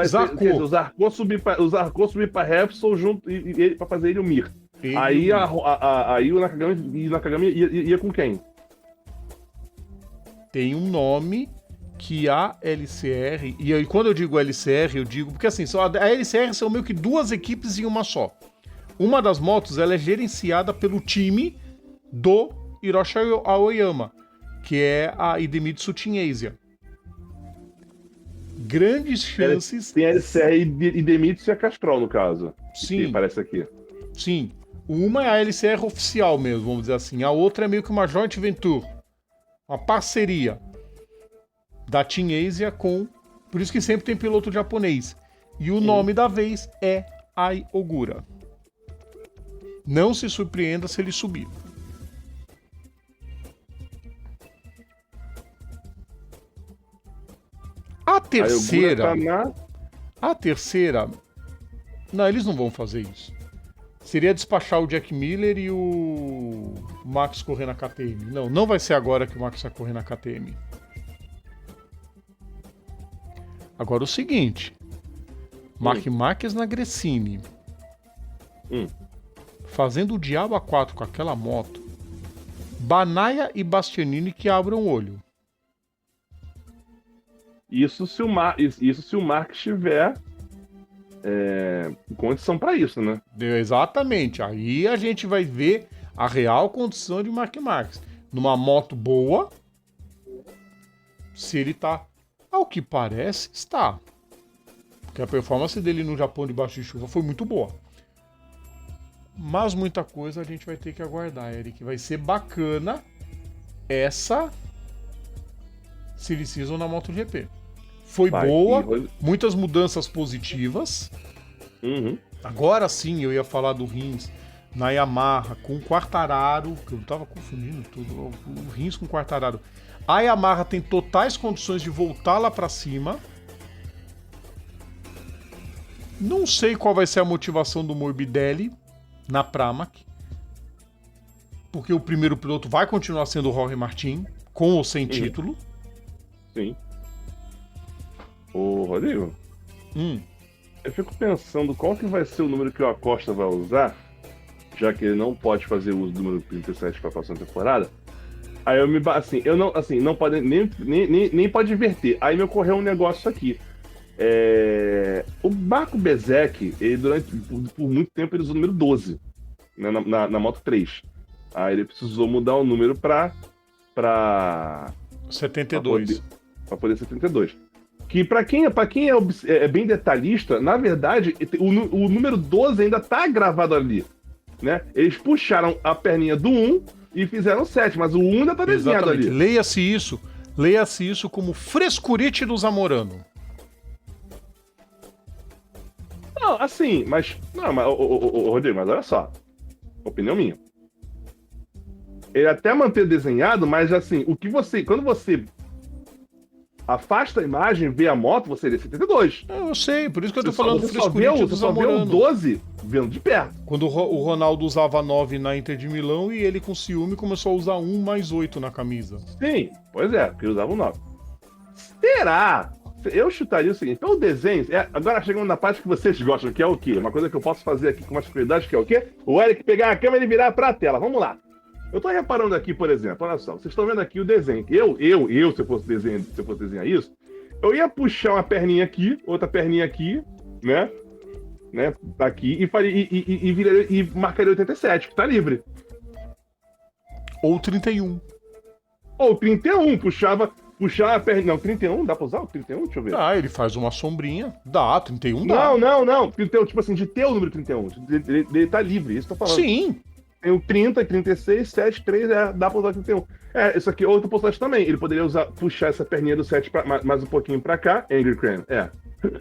Zarco. O Zarco subir pra Repsol junto e pra fazer ele o Mir. Aí, aí o Nakagami ia com quem? Tem um nome que a LCR... E aí, quando eu digo LCR, eu digo... Porque assim, a LCR são meio que duas equipes em uma só. Uma das motos, ela é gerenciada pelo time do Hiroshi Aoyama, que é a Idemitsu Team Asia. Grandes chances... Tem a LCR e Demitsu e a Castrol, no caso. Sim. Que parece aqui. Sim. Uma é a LCR oficial mesmo, vamos dizer assim. A outra é meio que uma joint venture. Uma parceria da Team Asia com... Por isso que sempre tem piloto japonês. E o nome da vez é Ai Ogura. Não se surpreenda se ele subir. A terceira... A terceira... Não, eles não vão fazer isso. Seria despachar o Jack Miller e o Max correr na KTM. Não, não vai ser agora que o Max vai correr na KTM. Agora o seguinte. Mark Marques na Gresini. Fazendo o Diabo A4 com aquela moto. Banaya e Bastianini que abram o olho. Isso se o Mark estiver condição para isso, né? Exatamente. Aí a gente vai ver a real condição de Mark Marques. Numa moto boa, se ele tá... Ao que parece, está. Porque a performance dele no Japão debaixo de chuva foi muito boa. Mas muita coisa a gente vai ter que aguardar, Eric. Vai ser bacana essa Silly Season na MotoGP. Foi boa, muitas mudanças positivas. Agora sim eu ia falar do Rins na Yamaha com o Quartararo, que eu tava confundindo tudo, o Rins com o Quartararo. A Yamaha tem totais condições de voltar lá pra cima. Não sei qual vai ser a motivação do Morbidelli na Pramac, porque o primeiro piloto vai continuar sendo o Jorge Martin, com ou sem título. Sim. Ô, Rodrigo, eu fico pensando qual que vai ser o número que o Acosta vai usar, já que ele não pode fazer uso do número 37 para a próxima temporada. Aí não pode nem pode inverter. Aí me ocorreu um negócio aqui. O Marco Bezek, ele por muito tempo ele usou o número 12, né, na Moto 3. Aí ele precisou mudar o número para 72. Para poder 72. Que para quem é bem detalhista, na verdade, o número 12 ainda tá gravado ali, né? Eles puxaram a perninha do 1 e fizeram 7, mas o 1 ainda tá desenhado ali. Leia-se isso como frescurite do Zamorano. Não, assim, mas Rodrigo, mas olha só, opinião minha. Ele até manter desenhado, mas assim, quando você afasta a imagem, vê a moto, você vê 72. Eu sei, por isso que eu tô falando do frescurite do Zamorano. Você só vê o 12 vendo de perto. Quando o Ronaldo usava 9 na Inter de Milão e ele com ciúme começou a usar 1 mais 8 na camisa. Sim, pois é, porque ele usava o 9. Será? Eu chutaria o seguinte, pelo desenho, agora chegando na parte que vocês gostam, que é o quê? Uma coisa que eu posso fazer aqui com mais tranquilidade, que é o quê? O Eric pegar a câmera e virar pra tela. Vamos lá. Eu tô reparando aqui, por exemplo, olha só, vocês estão vendo aqui o desenho. Eu, se eu fosse desenhar isso, eu ia puxar uma perninha aqui, outra perninha aqui, né? Aqui, e marcaria 87, que tá livre. Ou 31. Ou 31, puxar a perninha. Não, 31, dá pra usar o 31? Deixa eu ver. Ele faz uma sombrinha. Dá, 31 dá. Não. 31, tipo assim, de ter o número 31. Ele tá livre, isso que eu tô falando. Sim. Tem o 30, 36, 7, 3, dá pra usar o 31. Isso aqui é outra possibilidade também. Ele poderia puxar essa perninha do 7 mais um pouquinho pra cá. Angry Crane,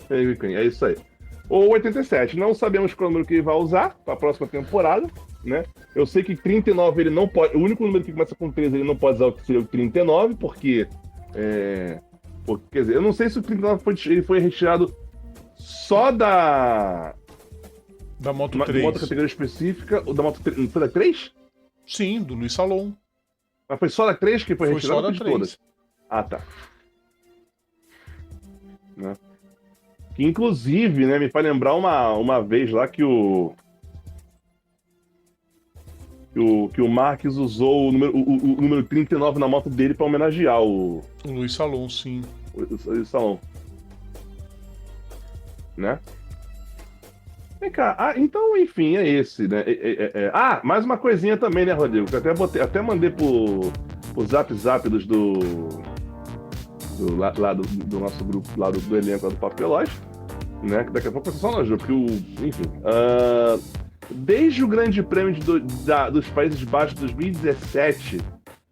Angry Crane, é isso aí. ou 87. Não sabemos qual número que ele vai usar para a próxima temporada, né? Eu sei que 39 ele não pode. O único número que começa com 13 ele não pode usar o que seria o 39, porque. Quer dizer, eu não sei se o 39 ele foi retirado só da. Da Moto 3. Da moto categoria específica, ou da Moto 3. Foi da 3? Sim, do Luiz Salom. Mas foi só da 3 que foi retirado? Só da 3. Todas? Ah, tá. Né? Que inclusive, né, me faz lembrar uma vez lá que o Marques usou o número 39 na moto dele para homenagear o Luiz Salom, sim. O Salom. Né? Vem cá, então, enfim, é esse, né? Mais uma coisinha também, né, Rodrigo? Que eu até mandei pro zap do nosso grupo, lá do elenco lá do Papo Veloz, né? Que daqui a pouco vai ser só nós, porque enfim. Desde o Grande Prêmio dos Países Baixos de 2017,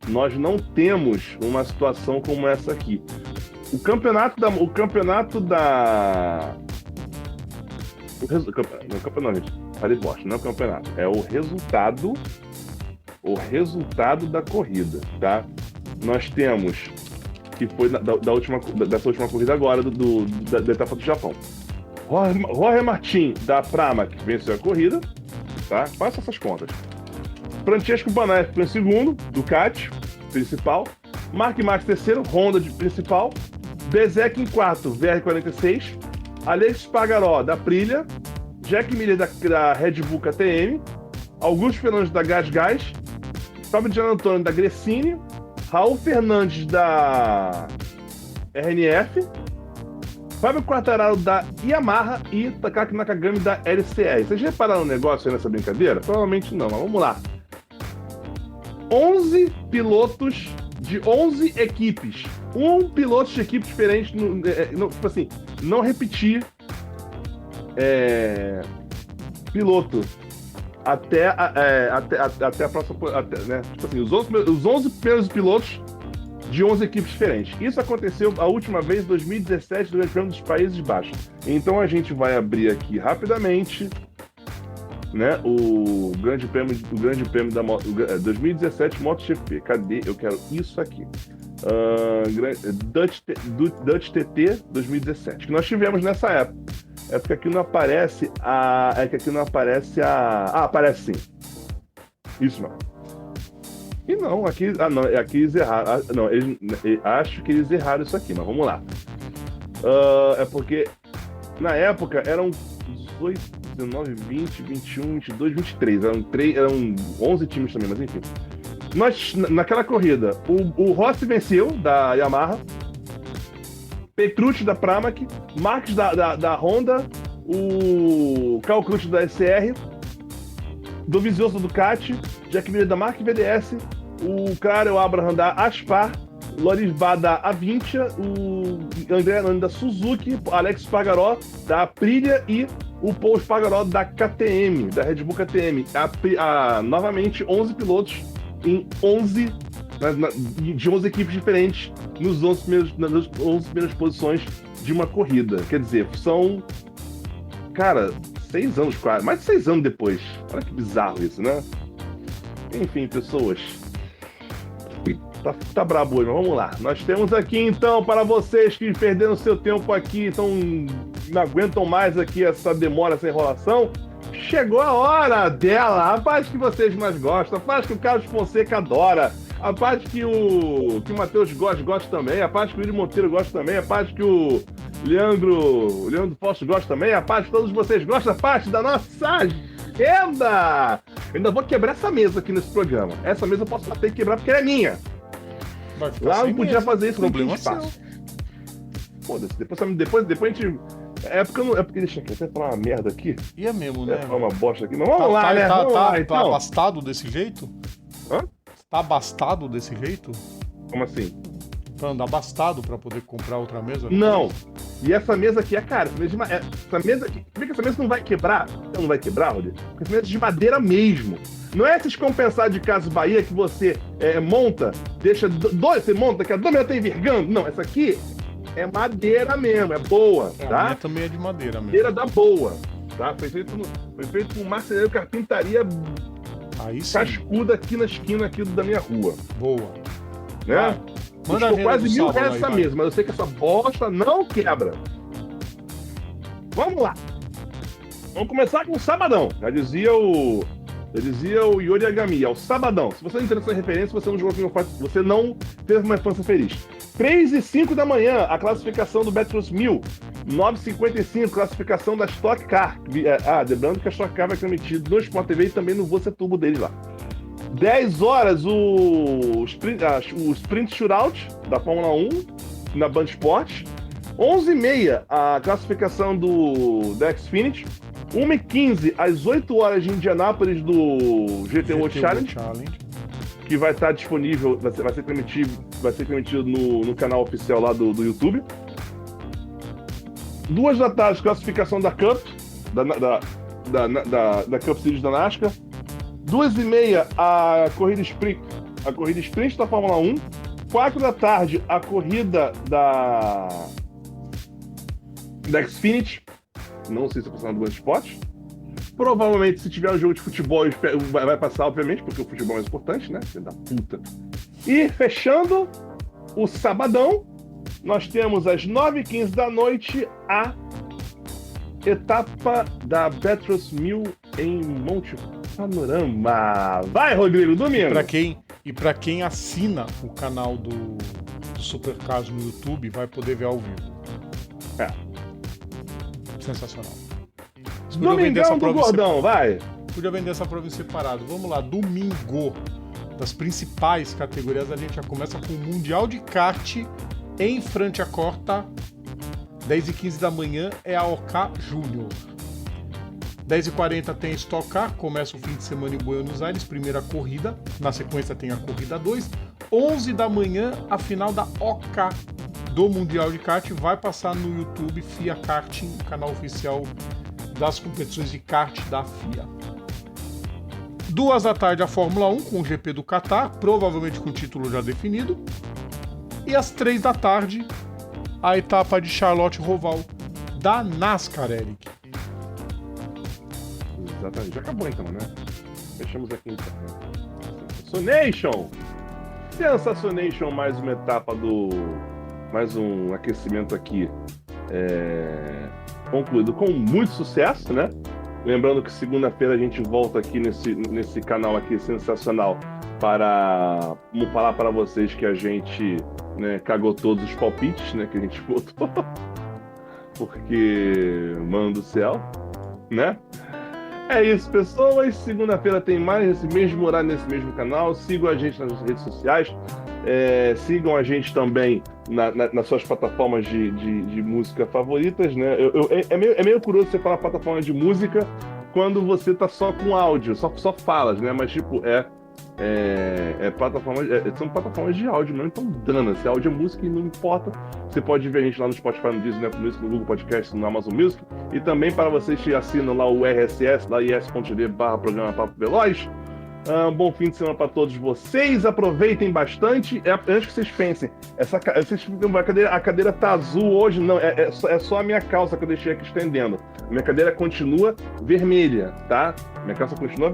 nós não temos uma situação como essa aqui. O campeonato não é o campeonato, é o resultado da corrida, tá? Nós temos, que foi dessa última corrida agora, da etapa do Japão. Jorge Martin, da Pramac, venceu a corrida, tá? Faça essas contas. Francesco Banaya foi em segundo, Ducati, principal. Mark Marques terceiro, Honda de principal. Bezek em quarto, VR46. Alex Pagaró, da Aprilia. Jack Miller, da Red Bull KTM. Augusto Fernandes, da Gás. Fábio de Antônio, da Gresini. Raul Fernandes, da RNF. Fábio Quartararo, da Yamaha. E Takaki Nakagami, da LCR. Vocês repararam um negócio aí nessa brincadeira? Provavelmente não, mas vamos lá. 11 pilotos de 11 equipes. Um piloto de equipe diferente, tipo assim, não repetir piloto até a próxima, né? Tipo assim, os 11 primeiros pilotos de 11 equipes diferentes. Isso aconteceu a última vez em 2017 do Grande Prêmio dos Países Baixos. Então a gente vai abrir aqui rapidamente, né, o Grande Prêmio da 2017 MotoGP. Cadê? Eu quero isso aqui. Dutch TT 2017, que nós tivemos nessa época. É porque aqui não aparece aparece sim. Isso não. E não, aqui eles erraram. Acho que eles erraram isso aqui, mas vamos lá. É porque na época eram 18, 19, 20, 21, 22, 23. Eram 11 times também, mas enfim. Naquela corrida, o Rossi venceu, da Yamaha, Petrucci, da Pramac, Marques, da Honda, o Calcrucci, da SR, Dovizioso, da Ducati, Jack Miller, da Mark VDS, o Karel Abraham, da Aspar, Loris Bá, da Avintia, o André Anani, da Suzuki, Alex Pagaró, da Aprilia e o Paul Pagaró, da KTM, da Red Bull KTM. Novamente, 11 pilotos em 11 de 11 equipes diferentes nas 11 primeiras posições de uma corrida. Quer dizer, são, cara, 6 anos quase, mais de 6 anos depois. Olha que bizarro isso, né? Enfim, pessoas, tá brabo hoje, mas vamos lá. Nós temos aqui então, para vocês que perderam seu tempo aqui, então não aguentam mais aqui essa demora, essa enrolação. Chegou a hora dela, a parte que vocês mais gostam, a parte que o Carlos Fonseca adora, a parte que o Matheus gosta também, a parte que o Willi Monteiro gosta também, a parte que o Leandro Fausto gosta também, a parte que todos vocês gostam, a parte da nossa agenda! Eu ainda vou quebrar essa mesa aqui nesse programa. Essa mesa eu posso bater e quebrar porque ela é minha. Lá não podia fazer isso, problema espaço. Foda-se, depois a gente... É porque deixa aqui, até falar uma merda aqui. E é mesmo, né? Falar uma bosta aqui, mas vamos lá, né? Vamos lá, então. Tá abastado desse jeito? Hã? Tá abastado desse jeito? Como assim? Tá andando abastado pra poder comprar outra mesa? Né? Não. E essa mesa aqui é cara. Essa mesa aqui... Por que essa mesa não vai quebrar? Não vai quebrar, Rodrigo? Porque essa mesa é de madeira mesmo. Não é esses compensados de Casas Bahia que você monta, deixa dois, você monta, que a 2 minutos tá envergando. Não, essa aqui é madeira mesmo, é boa, A tá? minha também é de madeira mesmo. Madeira da boa, tá? Foi feito com marceneiro carpintaria Aí sim. cascuda aqui na esquina aqui da minha rua, Boa. né? Vai. Manda a Custou venda quase do R$1.000 sábado aí, essa vai. mesa, mas eu sei que essa bosta não quebra. Vamos lá. Vamos começar com o sabadão. Já dizia o Yori Agami, é o sabadão. Se você não entendeu essa referência, você não jogou aqui no Forte, você não teve uma infância feliz. 3h05 da manhã, a classificação do Battles 1000. 9h55, classificação da Stock Car. Lembrando que a Stock Car vai ser transmitida no Sport TV e também no Você Turbo deles lá. 10 horas, o Sprint Shootout da Fórmula 1 na Band Esportes. 11h30, a classificação da Xfinity. 1h15, às 8 horas de Indianápolis do GTO Challenge, que vai estar disponível, vai ser transmitido no canal oficial lá do YouTube. 2 da tarde, classificação da Cup, da Cup Series da NASCAR. 2h30, a corrida sprint da Fórmula 1. 4 da tarde, a corrida da Xfinity. Não sei se vai passar no Band Esportes. Provavelmente, se tiver um jogo de futebol, vai passar, obviamente, porque o futebol é mais importante, né? Filho da puta. E, fechando o sabadão, nós temos às 9h15 da noite a etapa da Battles 1000 em Monte Panorama. Vai, Rodrigo, domingo! Pra quem assina o canal do Supercars no YouTube, vai poder ver ao vivo. Sensacional. Domingão do Gordão, vai! Podia vender essa prova em separado. Vamos lá, domingo. Das principais categorias, a gente já começa com o Mundial de Kart em Franciacorta. 10h15 da manhã é a OK Júnior. 10h40 tem Stock Car, começa o fim de semana em Buenos Aires, primeira corrida. Na sequência tem a corrida 2. 11 da manhã, a final da OK do Mundial de Kart vai passar no YouTube FIA Karting, canal oficial das competições de kart da FIA. 2 da tarde a Fórmula 1 com o GP do Catar, provavelmente com o título já definido. E às 3 da tarde a etapa de Charlotte Roval da NASCAR, Eric. Exatamente, já acabou então, né? Fechamos aqui então. Sensation! Sensacionation, mais uma etapa mais um aquecimento aqui concluído com muito sucesso, né? Lembrando que segunda-feira a gente volta aqui nesse canal aqui sensacional para falar para vocês que a gente, né, cagou todos os palpites, né, que a gente botou. Porque, mano do céu, né? É isso, pessoas. Segunda-feira tem mais nesse mesmo horário, nesse mesmo canal. Sigam a gente nas redes sociais. Sigam a gente também nas suas plataformas de música favoritas, né? É meio curioso você falar plataforma de música quando você tá só com áudio, só falas, né? Mas tipo, são plataformas de áudio, não então dana. Se áudio é música e não importa. Você pode ver a gente lá no Spotify, no Disney, no Music, no Google Podcast, no Amazon Music. E também para vocês que assinam lá o RSS, lá is.tv/programa Papo Veloz. Bom fim de semana para todos vocês. Aproveitem bastante. Antes que vocês pensem, a cadeira tá azul hoje, não. É só a minha calça que eu deixei aqui estendendo. A minha cadeira continua vermelha, tá? Minha calça continua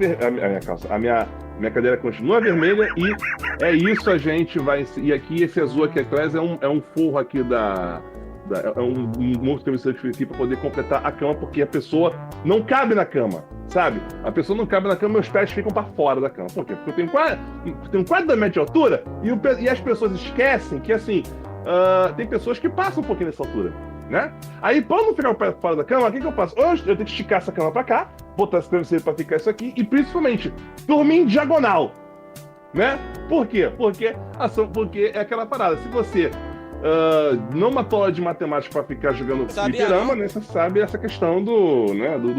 minha cadeira continua vermelha e é isso, a gente vai. E aqui esse azul aqui atrás é um forro aqui é um monte de travesseiro aqui para poder completar a cama, porque a pessoa não cabe na cama, sabe? A pessoa não cabe na cama, meus pés ficam para fora da cama. Por quê? Porque eu tenho quase 2 metros de altura e as pessoas esquecem que, assim, tem pessoas que passam um pouquinho nessa altura, né? Aí, para não ficar o pé fora da cama, o que eu faço? Hoje eu tenho que esticar essa cama para cá, botar esse travesseiro para ficar isso aqui e, principalmente, dormir em diagonal, né? Por quê? Porque é aquela parada. Se você não uma aula de matemática para ficar jogando fliperama, né? Você sabe essa questão do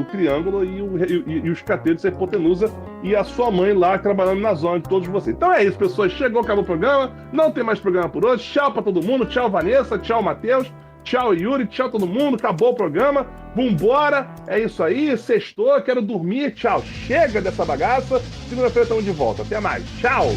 triângulo e os catetos, a hipotenusa e a sua mãe lá trabalhando na zona de todos vocês. Então é isso, pessoas. Acabou o programa. Não tem mais programa por hoje. Tchau para todo mundo. Tchau, Vanessa. Tchau, Matheus. Tchau, Yuri. Tchau, todo mundo. Acabou o programa. Vambora. É isso aí. Sextou. Quero dormir. Tchau. Chega dessa bagaça. Segunda-feira estamos de volta. Até mais. Tchau.